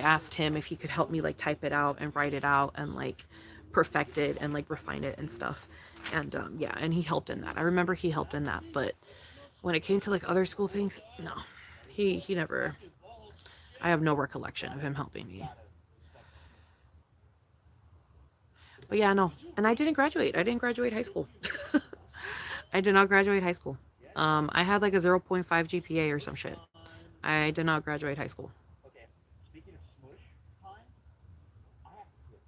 S1: asked him if he could help me like type it out and write it out and like perfect it and like refine it and stuff. And yeah, and he helped in that. I remember he helped in that, but when it came to like other school things, no. He never. I have no recollection of him helping me.
S2: Gotta respect the Smiths.
S1: But yeah, no. And I didn't graduate. I didn't graduate high school. I did not graduate high school.
S2: Yeah, you did.
S1: I had like a zero point 0.5 GPA or some
S4: smush
S1: shit.
S4: time.
S1: I did not graduate high school.
S2: Okay. Speaking of smush time, I have to piss.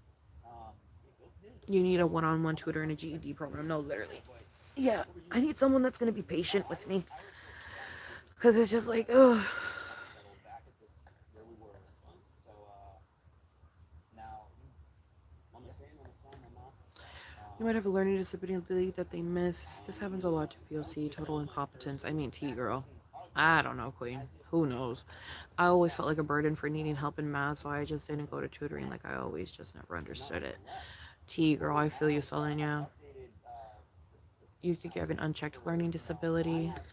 S4: Go
S1: You
S4: piss.
S1: need a one-on-one tutor in a GED program. No,
S2: No,
S1: literally.
S2: but
S1: Yeah,
S4: What were you
S1: I need
S4: saying?
S1: someone that's gonna be
S2: oh,
S1: patient
S2: I
S1: with
S2: was
S1: me,
S2: I was just wanting to
S1: cause it's just like, ugh.
S2: kind of settle back at this where we were.
S4: That's fun.
S2: So now
S4: Mama
S2: yeah.
S4: say, Mama son, Mama.
S1: You
S2: Um,
S1: might have a learning disability that they miss. This happens a lot to POC, total incompetence. I mean, T girl. I don't know, Queen. Who knows? I always felt like a burden for needing help in math, so I just didn't go to tutoring like I always just never understood it. T girl, I feel you,
S2: I've
S1: Solenia.
S2: updated the
S1: You
S2: piss
S1: think you
S2: count
S1: have an unchecked
S2: for
S1: learning
S2: I
S1: disability?
S2: have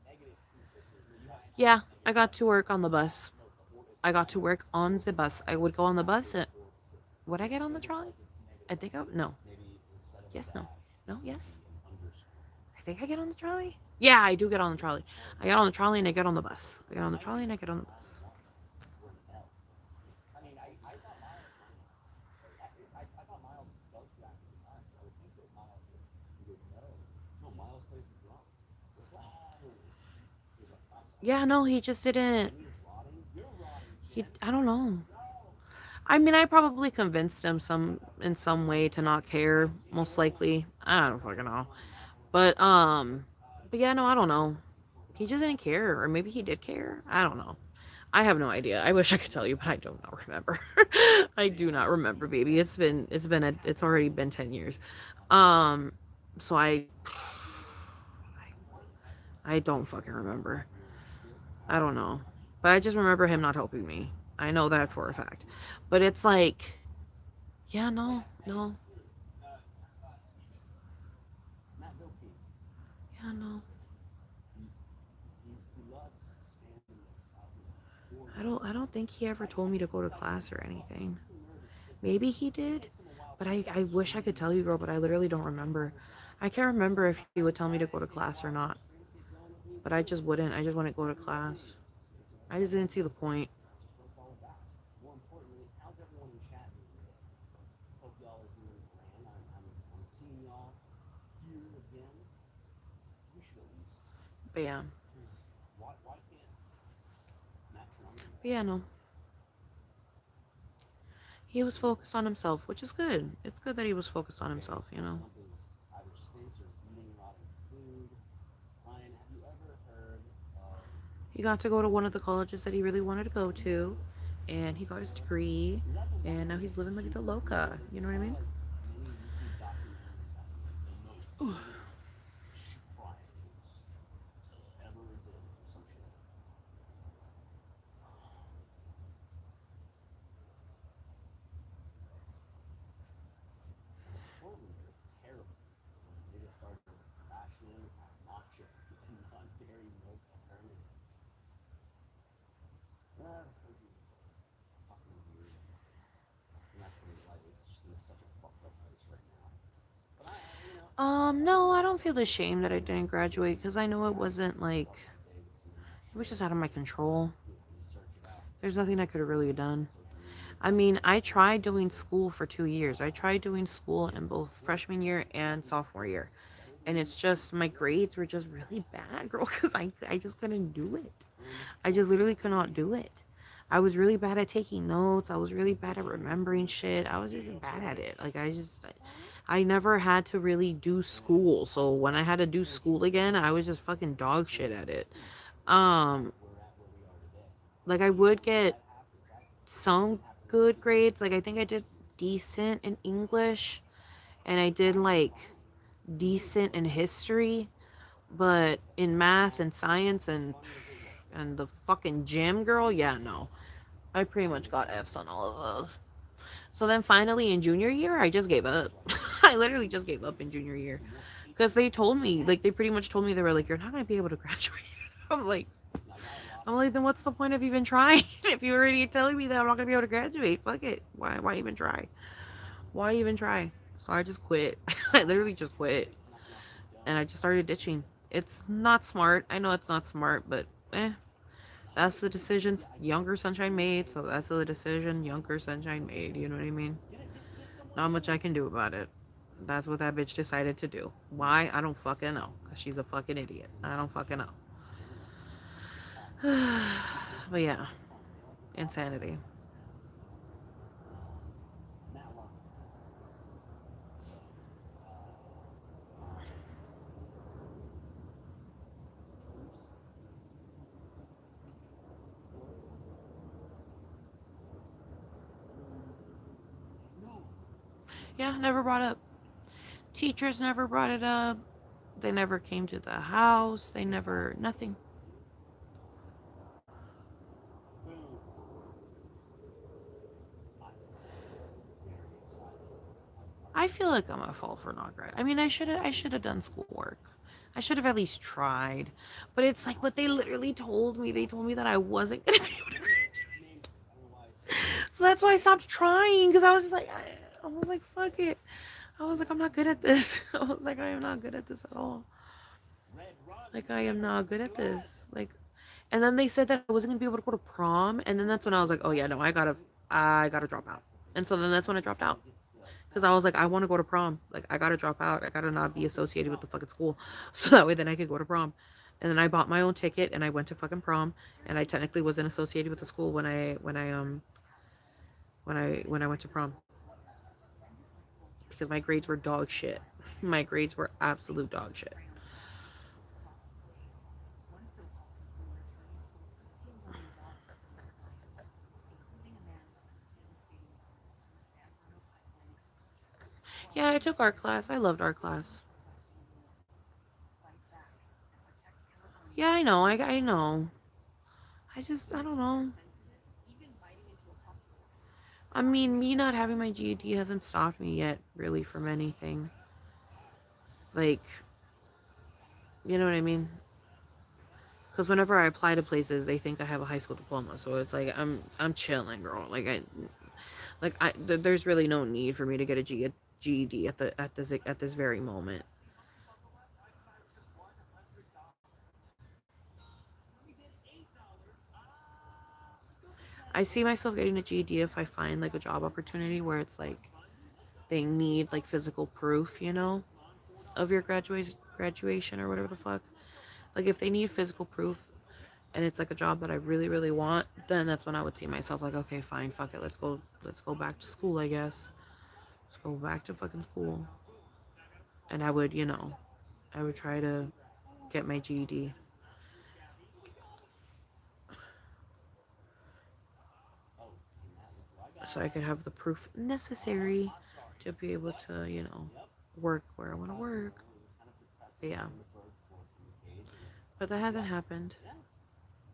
S2: negative two pisses. You have
S1: Yeah, I
S2: negative
S1: got
S2: one.
S1: to work on the bus.
S2: No, it's
S1: I got to
S2: minus
S1: work
S2: two.
S1: on the bus. I would go on the bus and would I get on the
S2: It looks
S1: trolley?
S2: like it's
S1: I
S2: negative
S1: think
S2: one.
S1: I no.
S4: Maybe instead of a
S1: Yes, no.
S4: dash,
S1: No,
S4: it
S1: yes.
S4: would be an underscore
S1: I think I get on the trolley. Yeah, I do get on the trolley. I get on the trolley and I get on the bus. I get on the trolley and I get on the bus.
S4: or an L.
S2: I mean, I thought Miles was an L. I thought Miles does graphic design, so I would think that Miles would know.
S4: No, Miles plays the drums.
S2: Oh, I'm sorry.
S1: Yeah, no, he just didn't.
S4: Jimmy is rotting.
S2: You're rotting,
S1: He,
S2: Jen.
S1: I don't know.
S2: No.
S1: I mean, I probably convinced him some in some way to not care. Most likely, I don't fucking know. But yeah, no, I don't know. He just didn't care, or maybe he did care. I don't know. I have no idea. I wish I could tell you, but I do not remember. I do not remember, baby. It's already been 10 years. Um so I don't fucking remember. I don't know. But I just remember him not helping me. I know that for a fact. But it's like, yeah, no, no.
S2: Matt Gilkey,
S1: Yeah, no.
S2: he loves standing out for
S1: I don't think he ever told me to go to class or anything.
S2: super nervous.
S1: Maybe he did,
S2: Takes him a while
S1: but
S2: to
S1: I
S2: adjust
S1: wish I could tell you, girl, but I literally don't remember. I can't remember if he would tell me to go to class or not, but I just wouldn't. I just wouldn't go to class. I just didn't see the point.
S2: That's just what it's all about. More importantly, how's everyone in chat doing today? Hope y'all are doing grand. I'm seeing y'all here again. We should at least,
S1: But yeah,
S2: because why can't Matt turn on the
S1: but yeah, no. He was focused on himself, which is good. It's good that he was focused on himself, you know?
S2: Slump is either stinks or is eating rotten food. Ryan, have you ever heard of
S1: He got to go to one of the colleges that he really wanted to go to, and he got his degree,
S2: is that the one
S1: and now
S2: with the
S1: he's living like the
S2: super
S1: loca.
S2: creative?
S1: You know
S2: I
S1: what I
S2: saw
S1: mean?
S2: like many YouTube documentaries on the most creative triangles to ever exist or some shit. Portland, it's terrible. They just started rationing matcha and non-dairy milk alternative. Portland is such a fucking weird, and that's putting it lightly. It's just in such a fucked up place right now. But
S1: No, I don't feel ashamed that I didn't graduate because I know it wasn't like,
S2: start my day with some
S1: it was
S2: natural,
S1: just out of my control.
S2: research about
S1: There's nothing I could have really done.
S2: social media
S1: I mean, I tried doing school for 2 years. I tried doing school in both freshman year and sophomore year. And it's just my grades were just really bad, girl, because I just couldn't do it. I just literally could not do it. I was really bad at taking notes. I was really bad at remembering shit. I was just bad at it. Like I never had to really do school. So when I had to do school again, I was just fucking dog shit at it. Um like I would get some good grades. Like I think I did decent in English and I did like decent in history, but in math and science and the fucking gym, girl, yeah, no. I pretty much got F's on all of those. So then finally in junior year, I just gave up. I literally just gave up in junior year. Because they told me, like, they pretty much told me, they were like, you're not going to be able to graduate. I'm like, then what's the point of even trying? If you're already telling me that I'm not going to be able to graduate, fuck it. Why even try? Why even try? So I just quit. I literally just quit. And I just started ditching. It's not smart. I know it's not smart, but that's the decision younger Sunshine made. So that's the decision younger Sunshine made. You know what I mean? Not much I can do about it. That's what that bitch decided to do. Why? I don't fucking know. Cause she's a fucking idiot. I don't fucking know. But yeah, insanity.
S2: Matt loves that. So, oops. No.
S1: Yeah, never brought up. Teachers never brought it up. They never came to the house. They never, nothing.
S2: Boom. I'm very excited.
S1: I feel like I'm at fault for not grad. I mean, I should have done schoolwork. I should have at least tried. But it's like what they literally told me. They told me that I wasn't gonna be able to graduate. So that's why I stopped trying because I was just like, I was like, fuck it. I was like, I'm not good at this. I was like, I am not good at this at all. Like, I am not good at this. Like, and then they said that I wasn't gonna be able to go to prom, and then that's when I was like, oh yeah, no, I gotta drop out. And so then that's when I dropped out because I was like, I want to go to prom. Like, I gotta drop out. I gotta not be associated with the fucking school, so that way then I could go to prom. And then I bought my own ticket and I went to fucking prom, and I technically wasn't associated with the school when I went to prom because my grades were dog shit. My grades were absolute dog shit. Yeah, I took art class. I loved art class. Yeah, I know. I know. I don't know. I mean, me not having my GED hasn't stopped me yet, really, from anything. Like, you know what I mean? Because whenever I apply to places, they think I have a high school diploma. So it's like I'm chilling, girl. There's really no need for me to get a GED at this very moment. I see myself getting a GED if I find like a job opportunity where it's like they need like physical proof, of your graduation or whatever the fuck. Like if they need physical proof and it's like a job that I really really want, then that's when I would see myself like, okay, fine, fuck it, let's go back to school, I guess. Let's go back to fucking school. And I would try to get my GED so I could have the proof necessary to be able to, work where I want to work. But yeah, but that hasn't happened.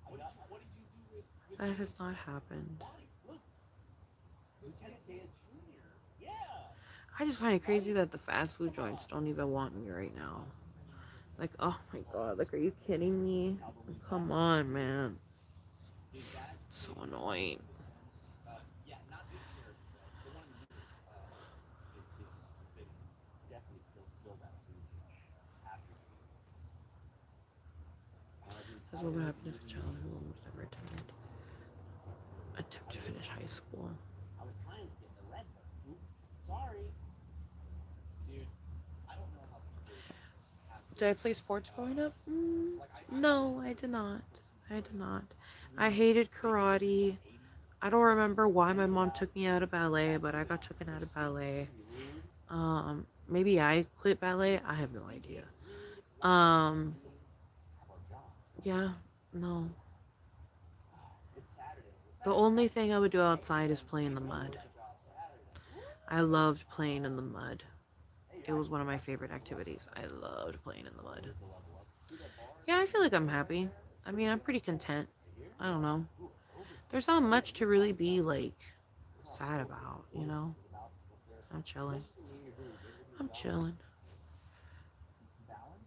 S4: What did you do with
S1: That has
S4: Jimmy's
S1: not happened.
S4: body? Lieutenant Dan Jr.
S1: I just find it crazy that the fast food joints don't even want me right now. Like, oh my god, like, are you kidding me? Like, come on, man.
S4: Is that
S1: It's so
S4: maybe
S1: annoying.
S4: The Sims? Yeah, not this character though. The one in the movie. Is big.
S2: Definitely fill that food niche after you eat. Now the
S1: That's what
S2: entire
S1: would happen if a
S2: movie
S1: child who almost never attempt to finish high school.
S2: I was trying to get the red button. Sorry.
S4: Dude, I don't know how people have
S1: Did I play
S4: kids.
S1: sports growing up?
S4: Like I
S1: No, I did not. I did not. I hated karate. I don't remember why my mom took me out of ballet, but I got taken out of ballet. Maybe I quit ballet. I have no idea. Um, yeah, no.
S2: It's Saturday.
S1: The only thing I would do outside is play in the mud. I loved playing in the mud. It was one of my favorite activities. I loved playing in the mud. Yeah, I feel like I'm happy. I mean, I'm pretty content. I don't know. There's not much to really be like sad about. I'm chilling. I'm chilling.
S2: Balance?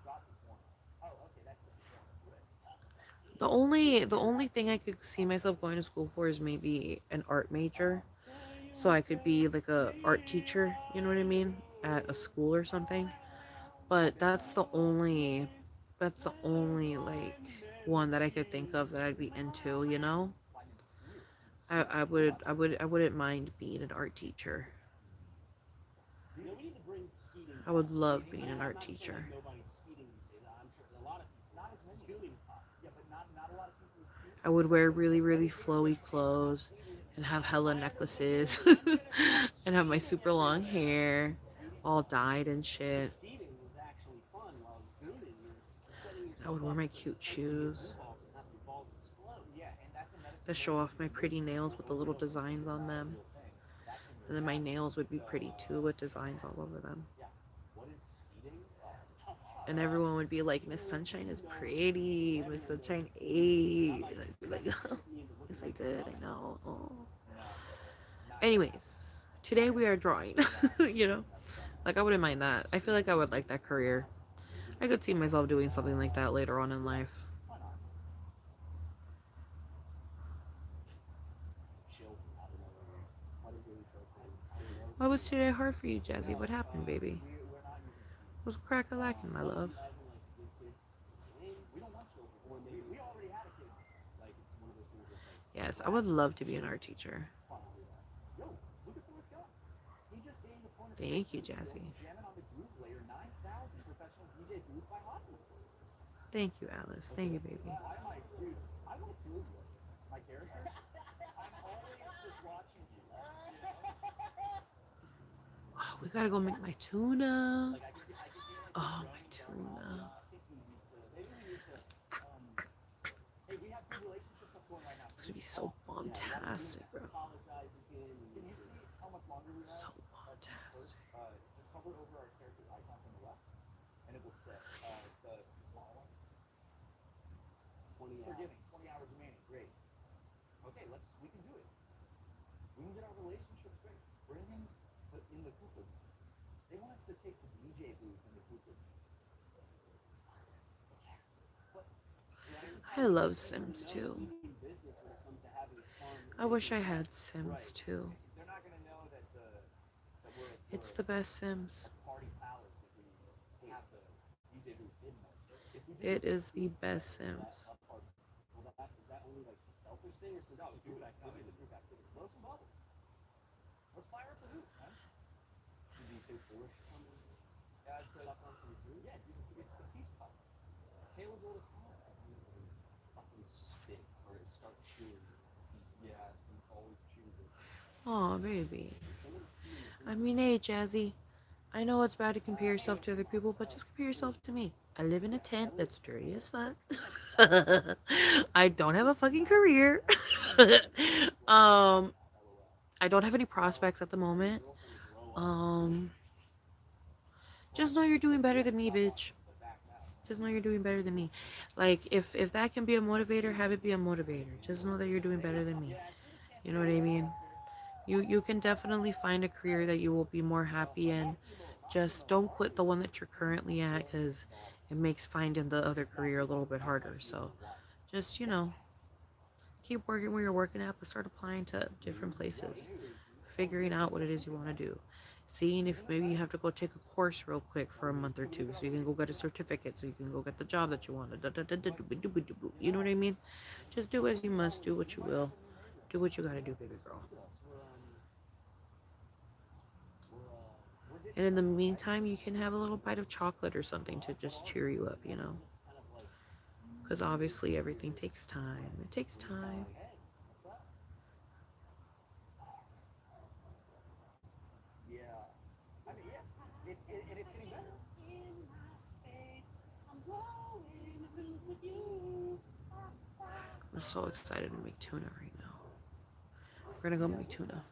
S2: Drop performance. Oh, okay, that's the performance.
S1: The only thing I could see myself going to school for is maybe an art major. So I could be like a art teacher, you know what I mean? At a school or something. But that's the only like one that I could think of that I'd be into. I wouldn't mind being an art teacher.
S2: We need to bring speeding
S1: I would
S2: back.
S1: love being an art
S2: Not to say like
S1: teacher.
S2: nobody's speeding these days. I'm sure a lot of not as many speeding's popular.
S4: Yeah, but not a lot of people speak.
S1: I would wear really, really flowy clothes and have hella necklaces and have my super long hair all dyed and shit.
S2: Speeding was actually fun while spooning. You're setting
S1: I
S2: yourself
S1: would wear
S2: up
S1: my
S2: for
S1: cute
S2: potentially blue
S1: shoes
S2: balls and have your balls explode.
S4: Yeah, and that's a
S1: to
S4: metaphor.
S1: show off my pretty nails with the little designs on them. And then my nails would be pretty too with designs all over them.
S2: Yeah. What is speeding?
S1: And everyone would be like, Miss Sunshine is pretty. Miss Sunshine ate. And I'd be like, oh, yes, I did. I know. Oh. Anyways, today we are drawing. you know? Like, I wouldn't mind that. I feel like I would like that career. I could see myself doing something like that later on in life.
S2: Children. I don't know. What it is.
S1: Why was today hard for you, Jazzy? What happened, baby?
S4: We're not using cheese.
S1: Was crack a lacking, my love?
S2: Imagine like the good kids.
S4: We don't want children.
S2: Or maybe
S4: We already had a kid.
S2: like it's one of those things that's like
S1: Yes, I would love to be an art teacher.
S4: Yo, look at Forrest Gump. He just stayed in the corner.
S1: Thank you, Jazzy.
S4: Jamming on the groove layer 9,000 professional DJ booth by Hot Wheels.
S1: Thank you, Alice. Thank you, baby.
S4: Why am I, dude? I want to kill you. My character. I'm always just watching you.
S1: Oh, we gotta go make my tuna.
S4: Like I could be like,
S1: Oh, my tuna.
S4: hey, we have good relationships stuff going right now.
S1: It's gonna be so bombastic, bro.
S2: apologize again.
S4: Can you see how much longer we have?
S1: So bombastic.
S4: hover over our character's icons on the left, and it will say the small one.
S2: 20 hours.
S4: Forgiving, 20 hours remaining. Great. Okay, we can do it. We can get our relationship straight. We're in the Cooper. They want us to take the DJ booth in the Cooper.
S2: What?
S4: Yeah. But
S1: I love Sims 2.
S2: Business when it comes to having fun.
S1: I wish I had Sims 2.
S4: they're not going to know that we're
S1: It's the best Sims.
S4: a party palace if we have the DJ booth hidden mostly. If we do
S1: It is the best Sims.
S2: Well, is that only like a selfish thing, or is it
S4: no,
S2: a
S4: it's
S2: group
S4: a
S2: activity?
S4: group activity. Blow some bubbles. Let's fire up the hoop, man.
S2: Should you think Porsche come in? Suck on some food?
S4: Yeah, dude, it's the peace pipe. Tale as old as time.
S2: Fucking spit or start chewing.
S4: Yeah, he always chews it.
S1: Aw, baby.
S2: Someone
S1: I mean, hey, Jazzy. I know it's bad to compare yourself to other people, but just compare yourself to me. I live in a tent that's dirty as fuck. I don't have a fucking career. I don't have any prospects at the moment. Just know you're doing better than me, bitch. Just know you're doing better than me. Like, if that can be a motivator, have it be a motivator. Just know that you're doing better than me. You know what I mean? You can definitely find a career that you will be more happy in. Just don't quit the one that you're currently at, because it makes finding the other career a little bit harder. So just, keep working where you're working at, but start applying to different places. Figuring out what it is you want to do. Seeing if maybe you have to go take a course real quick for a month or two so you can go get a certificate, so you can go get the job that you want. You know what I mean? Just do as you must, do what you will. Do what you gotta do, baby girl. And in the meantime, you can have a little bite of chocolate or something to just cheer you up, Because obviously everything takes time. It takes time.
S4: Yeah. I mean, yeah. It's getting better.
S2: In my space, I'm blowing a loop with you.
S1: I'm so excited to make tuna right now. We're gonna go make tuna.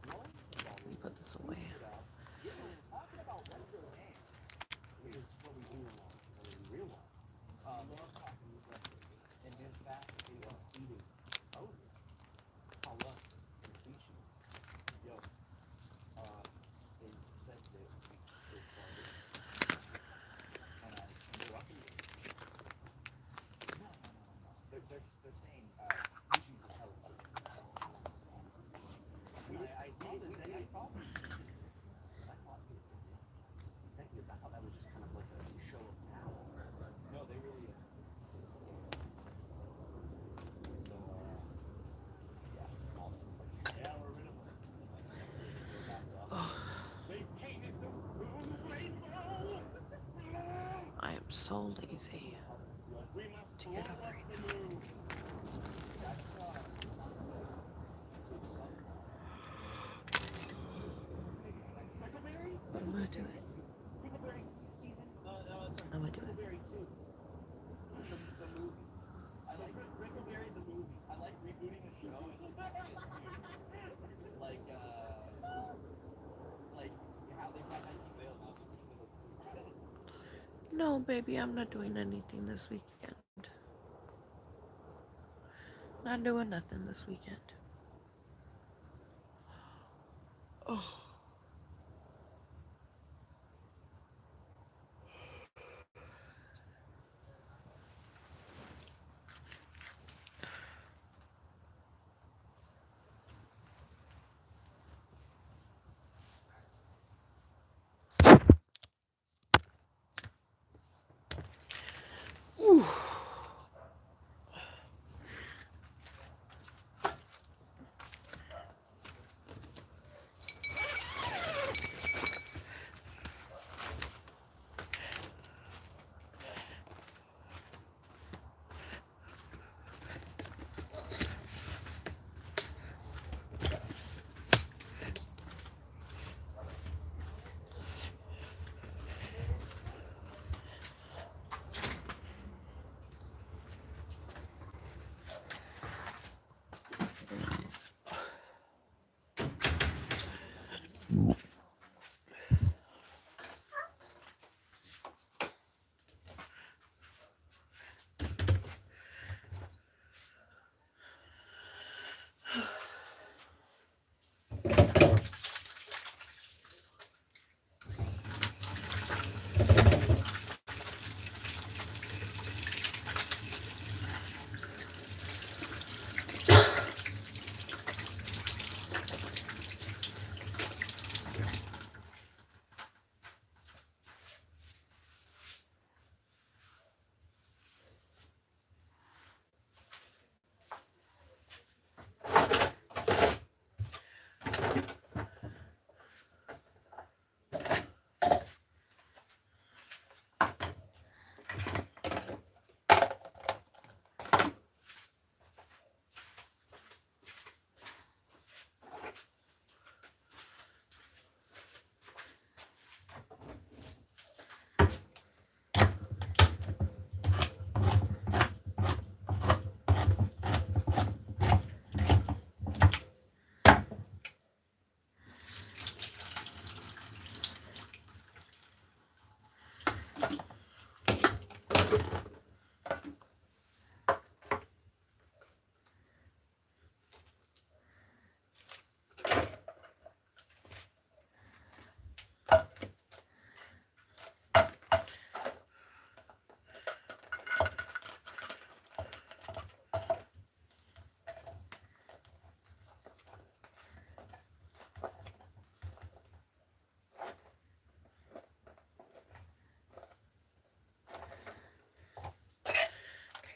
S1: Let me put this away.
S4: Talking about retro games,
S2: Which is what we do in real life.
S4: love talking with retro games. And men's fashion, eating. Oh,
S2: Call us completions.
S4: yo. They said that they started, and they're up in it. No. They're saying Gucci's is hella food.
S2: I saw this and I thought executive. I thought that was just kind of like a show of power.
S4: No, they really so yeah, all
S2: Yeah, we're rid of them. They painted the room rainbow.
S1: I am so lazy
S2: We must
S1: to get up
S2: blow up
S1: right
S2: the
S1: now.
S2: moon. Huckleberry?
S1: But I'm gonna do it.
S2: Huckleberry season? Sorry.
S1: I'm gonna do it.
S2: Huckleberry 2. The movie. I like Huckleberry the movie.
S4: I like rebooting a show and just like how they brought Nike Vale now just keep it
S1: No, baby, I'm not doing anything this weekend. Not doing nothing this weekend. Oh. Ooh.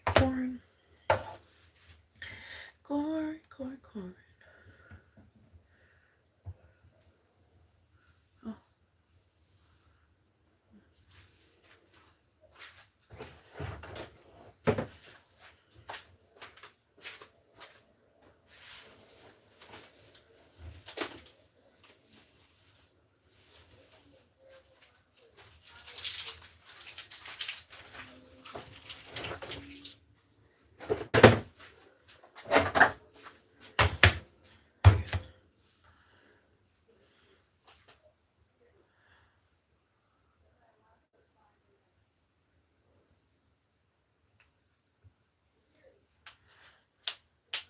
S1: Corn. Corn, corn, corn. Oh.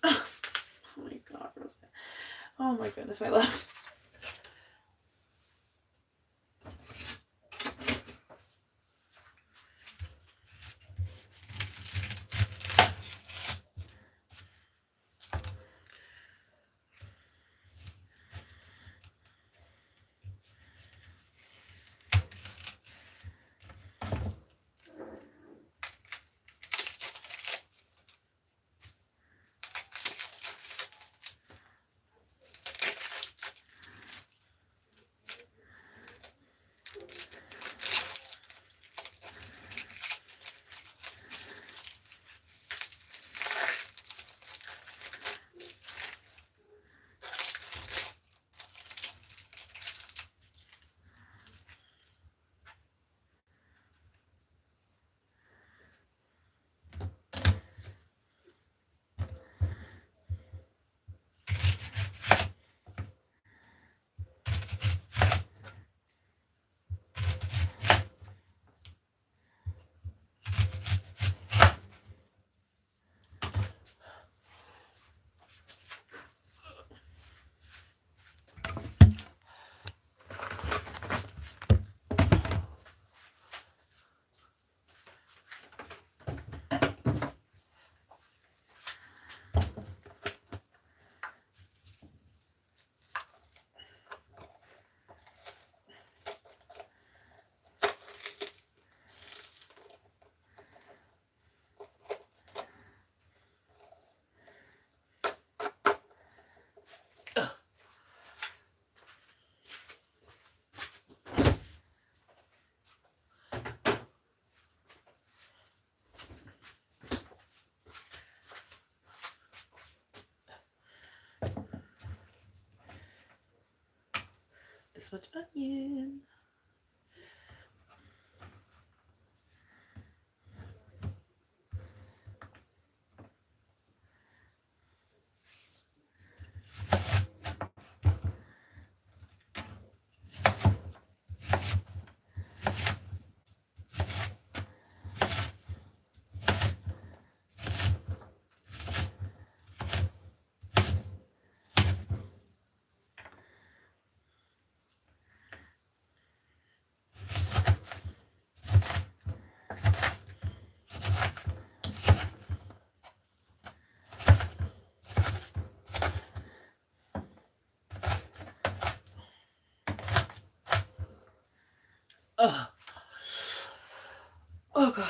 S1: Oh my God, Rosa. Oh my goodness, my love. This much onion. Ugh. Oh God.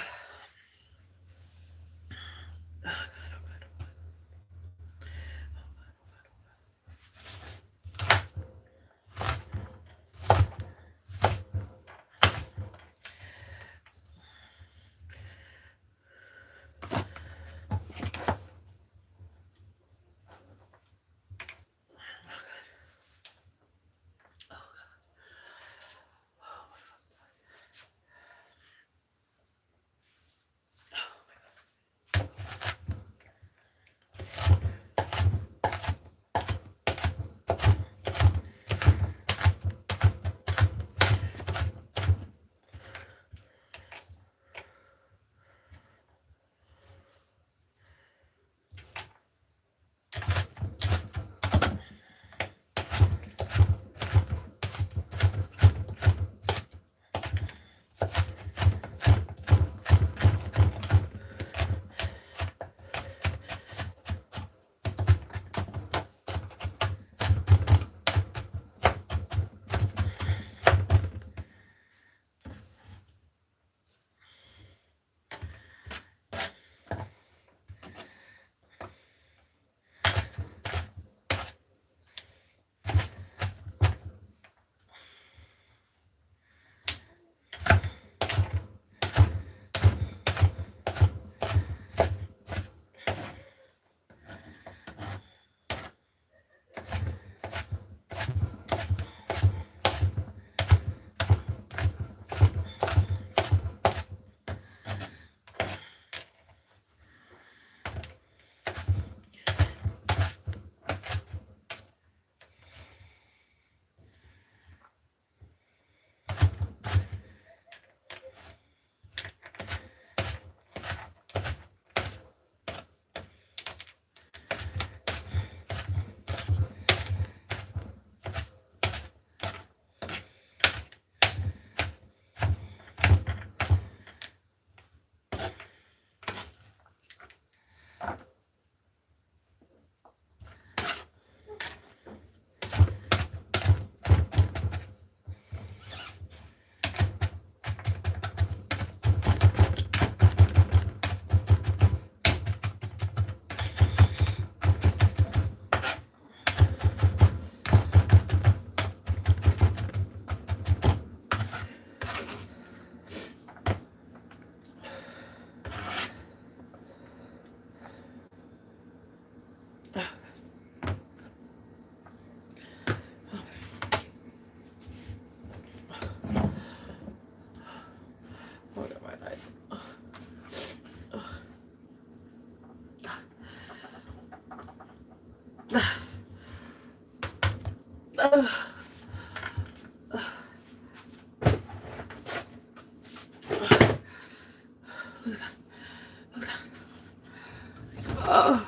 S1: Oh.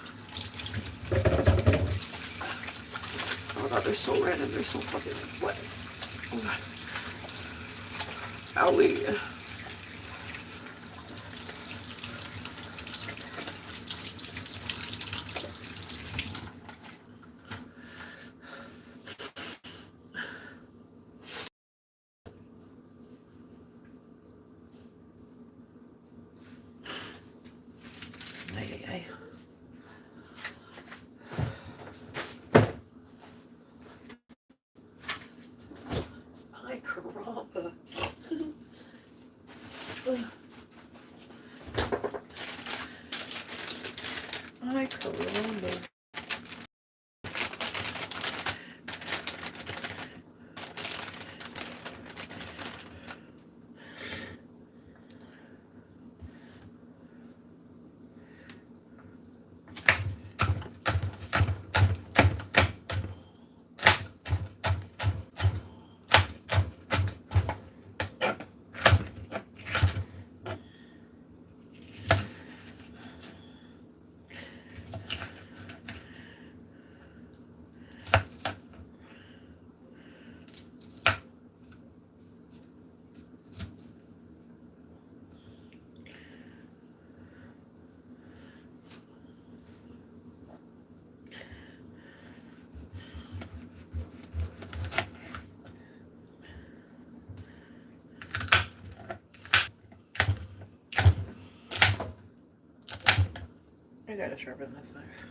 S1: Oh god, they're so red and they're so fucking wet. Oh god. Owie. Ay, ay, ay. Ay, caramba. Ay, caramba. I gotta sharpen this knife.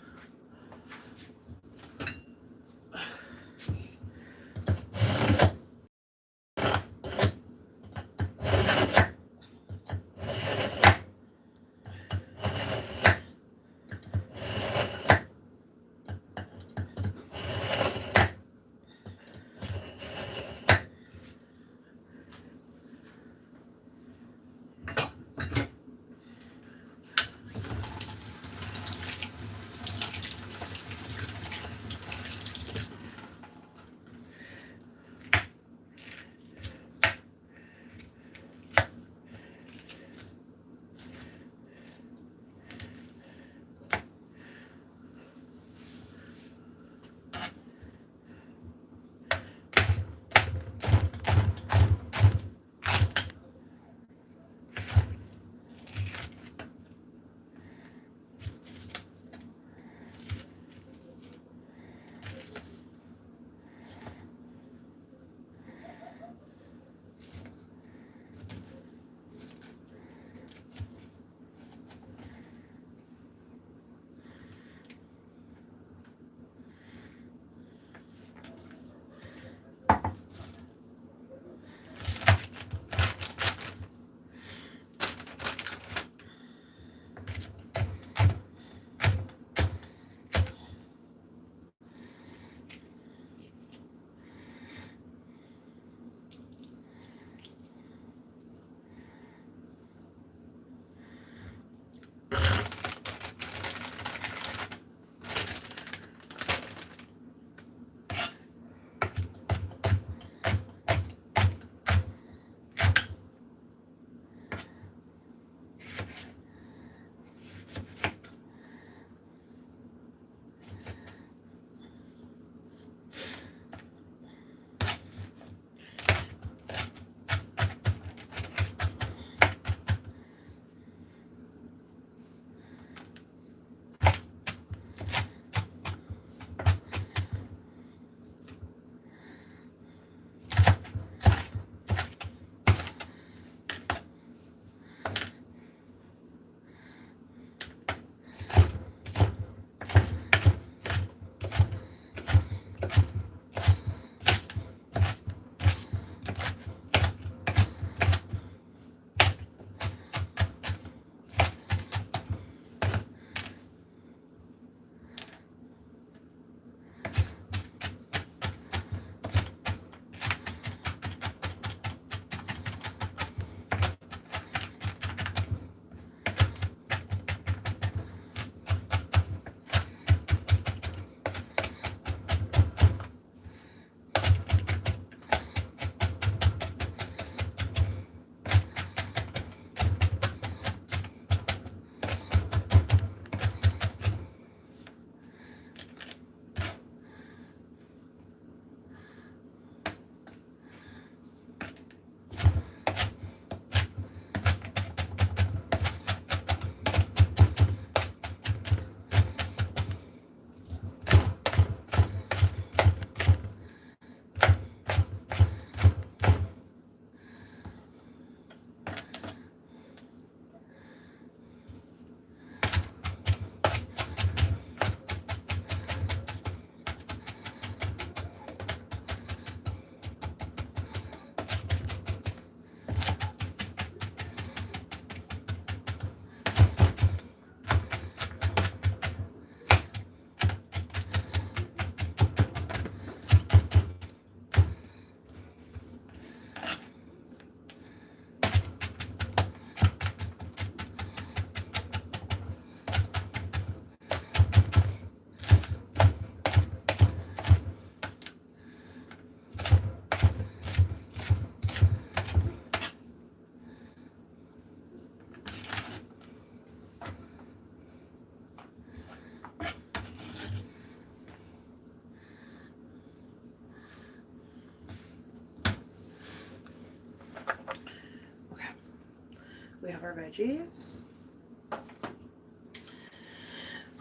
S1: have our veggies.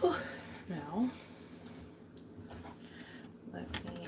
S1: Whew. Now, let me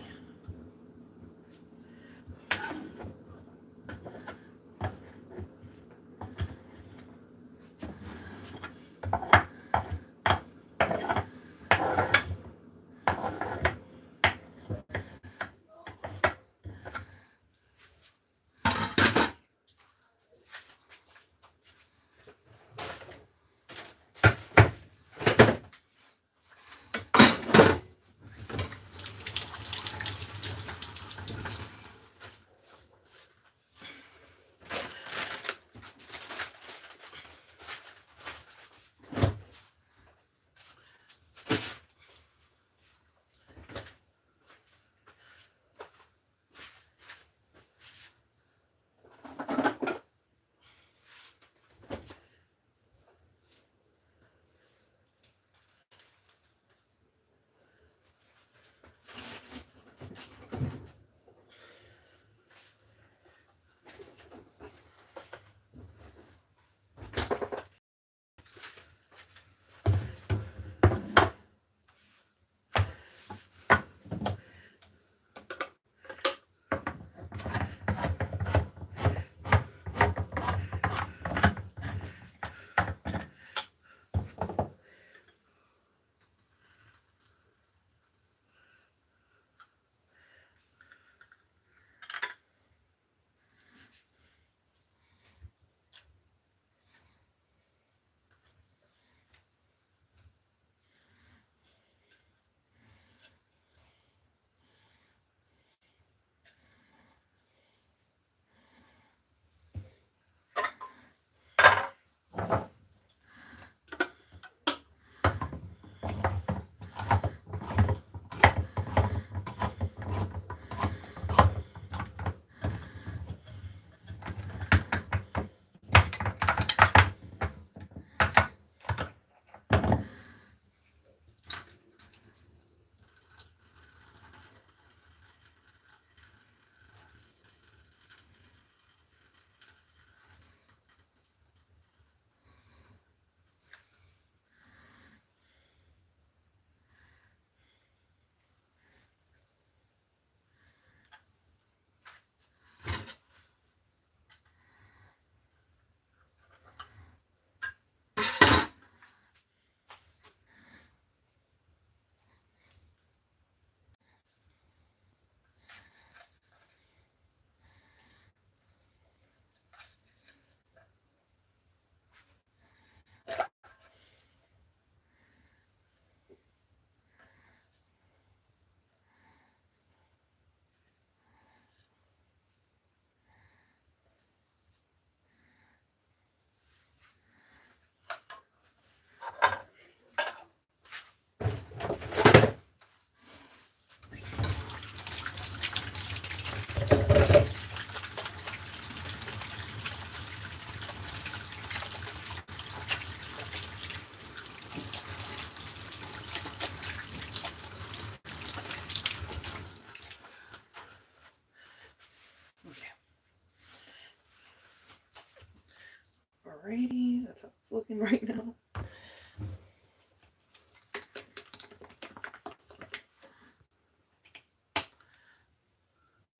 S1: alrighty, that's how it's looking right now.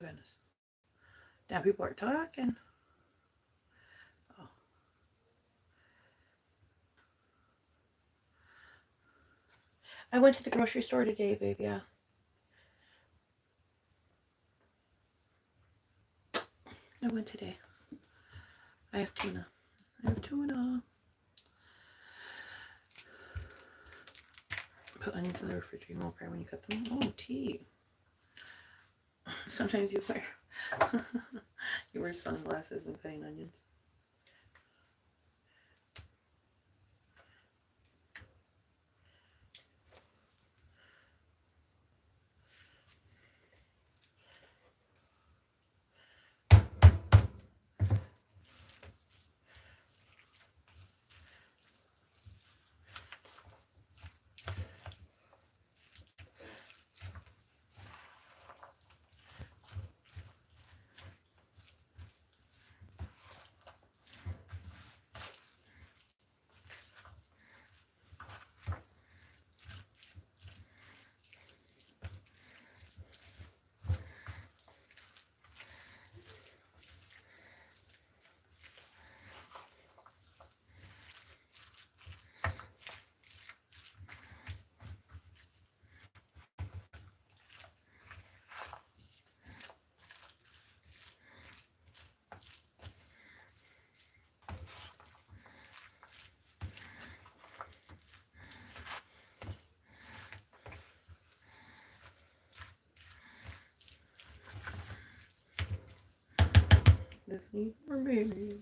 S1: Goodness. Now people are talking. Oh. I went to the grocery store today, babe, yeah. I went today. I have tuna. Put onions in the refrigerator. You won't cry when you cut them. Oh, tea. Sometimes you wear sunglasses when cutting onions. just need more babies.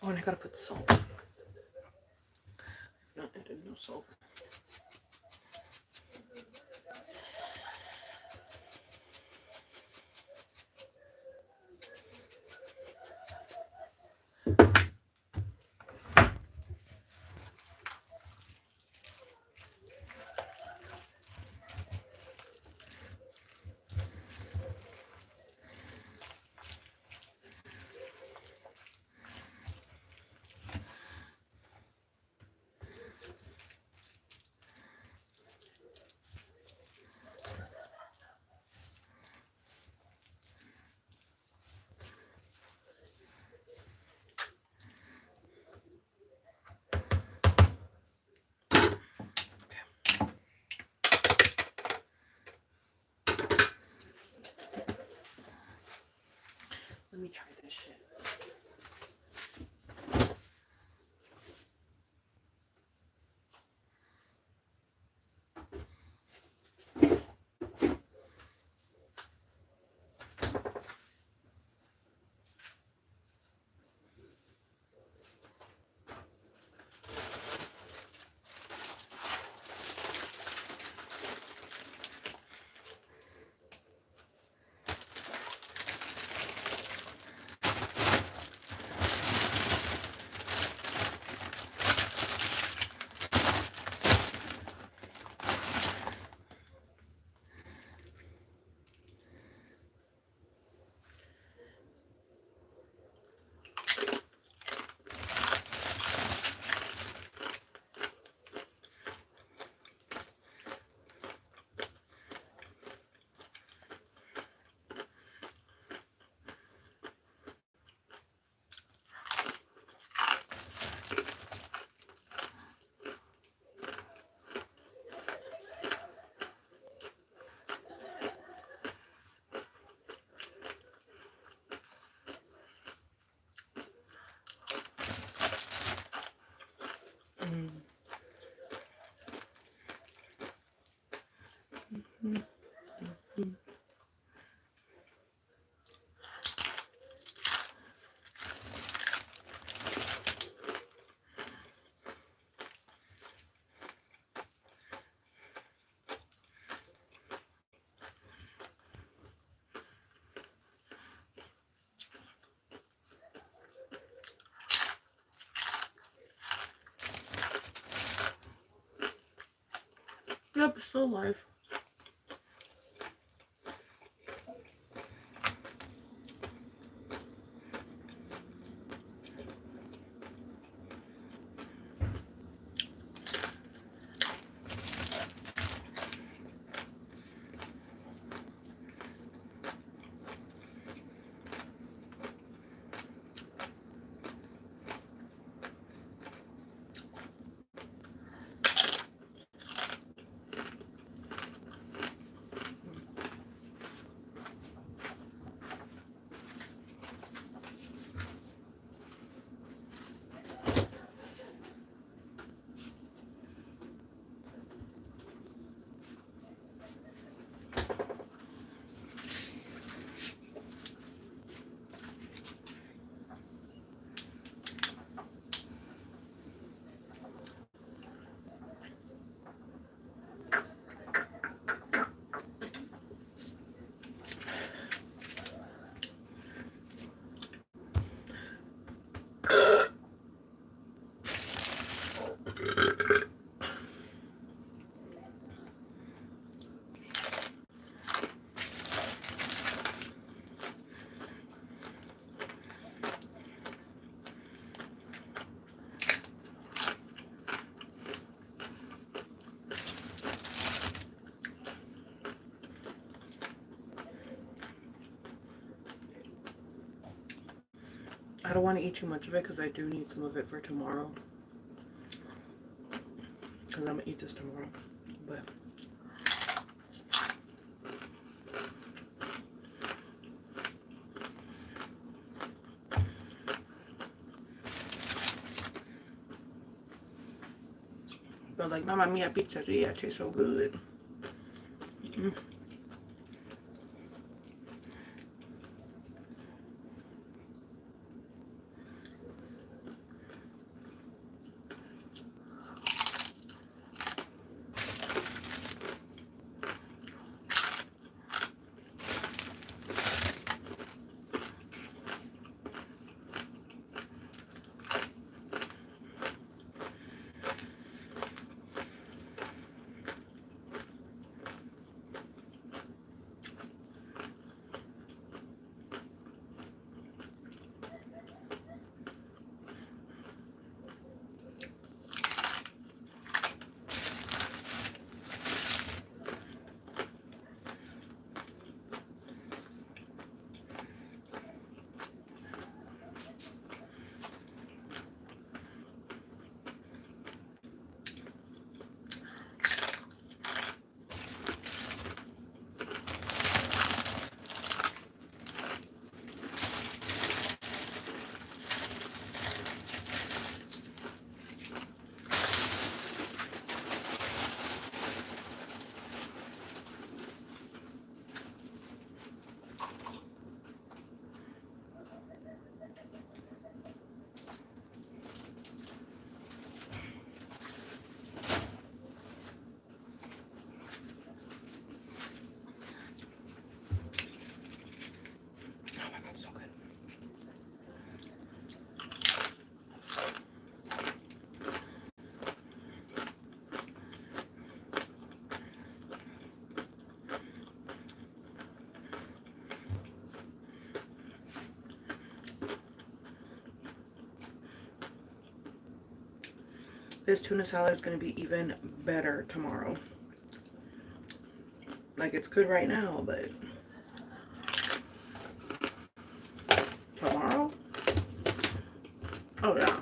S1: Oh, and I gotta put salt. I've not added no salt. Let me try this shit. Yep, it's still alive.
S5: I don't want to eat too much of it because I do need some of it for tomorrow. Because I'm going to eat this tomorrow. But like, Mama mia pizzeria tastes so good. Mm. Oh my God, so good. This tuna salad is going to be even better tomorrow. Like, it's good right now, but tomorrow? Oh, yeah.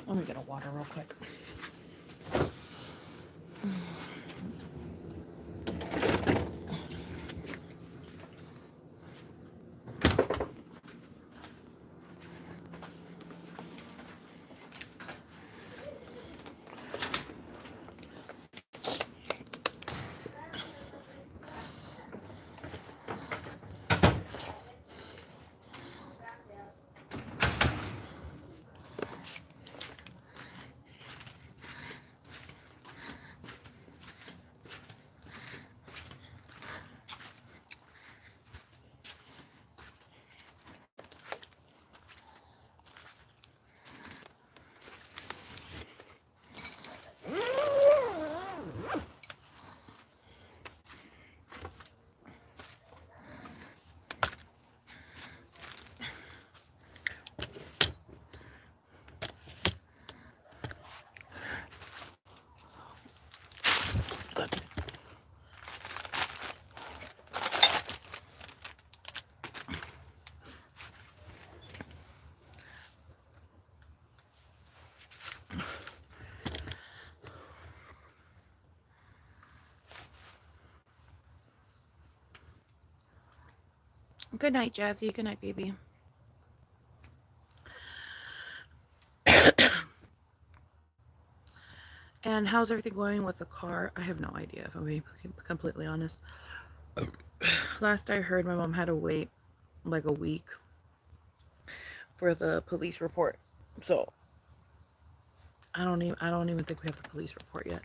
S1: Let me get a water real quick. Good. Good night, Jazzy. Good night, baby. And how's everything going with the car? I have no idea, if I'm being completely honest. Last I heard, my mom had to wait like a week for the police report. So I don't even think we have the police report yet.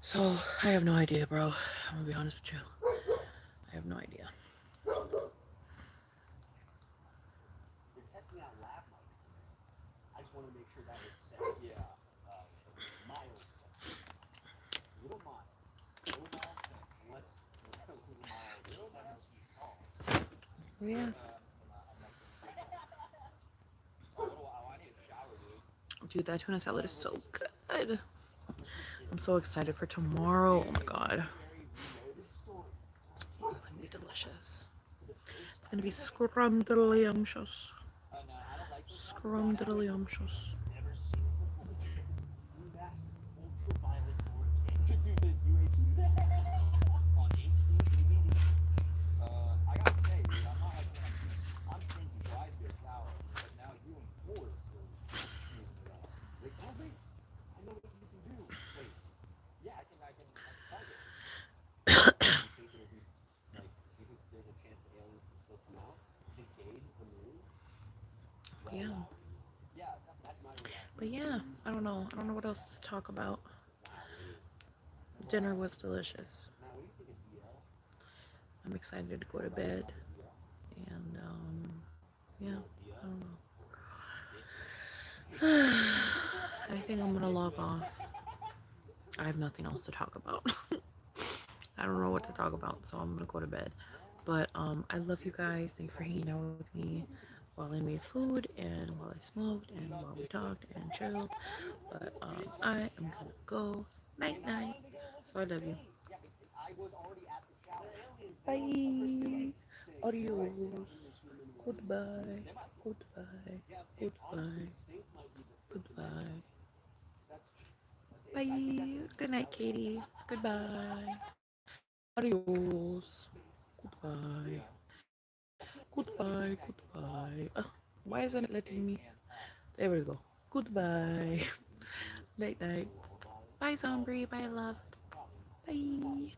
S1: So I have no idea, bro. I'm gonna be honest with you. I have no idea.
S2: They're testing out lab mics today. I just want to make sure that was set. Yeah. Miles set. Little miles. Little miles set. Unless little miles is 7 feet tall.
S1: Yeah.
S2: I need a shower, dude.
S1: Dude, that tuna salad is so good. I'm so excited for tomorrow. Oh my god. It's gonna be delicious. It's gonna be scrumdiddlyumptious. Scrumdiddlyumptious.
S2: Never seen it before. Blue bastard. Ultraviolet hurricane. To do the UHD on HD DVD. I gotta say, dude, I'm not like I'm saying you drive this tower, but now you and Forrest are screwing it up. Like, oh wait, I know what you can do. Wait, yeah, I can solve it. Do you think it'll be like? Do you think there's a chance the aliens can still come out? Decade the moon? Well,
S1: Yeah.
S2: yeah, that's my reaction.
S1: But yeah, I don't know. I don't know what else to talk about. Dinner was delicious.
S2: Now, what do you think of DL?
S1: I'm excited to go to bed. And yeah, I don't know. I think I'm gonna log off. I have nothing else to talk about. I don't know what to talk about, so I'm gonna go to bed. But I love you guys. Thank you for hanging out with me while I made food and while I smoked and while we talked and chilled. But I am gonna go. Night night. So I love you. Bye. Adios. Goodbye. Goodbye. Goodbye. Goodbye. Bye. Good night, Katie. Goodbye. Adios. Goodbye. Goodbye. Goodbye. Why isn't it letting me? There we go. Goodbye. Night night. Bye, Zombie. Bye, love. Bye.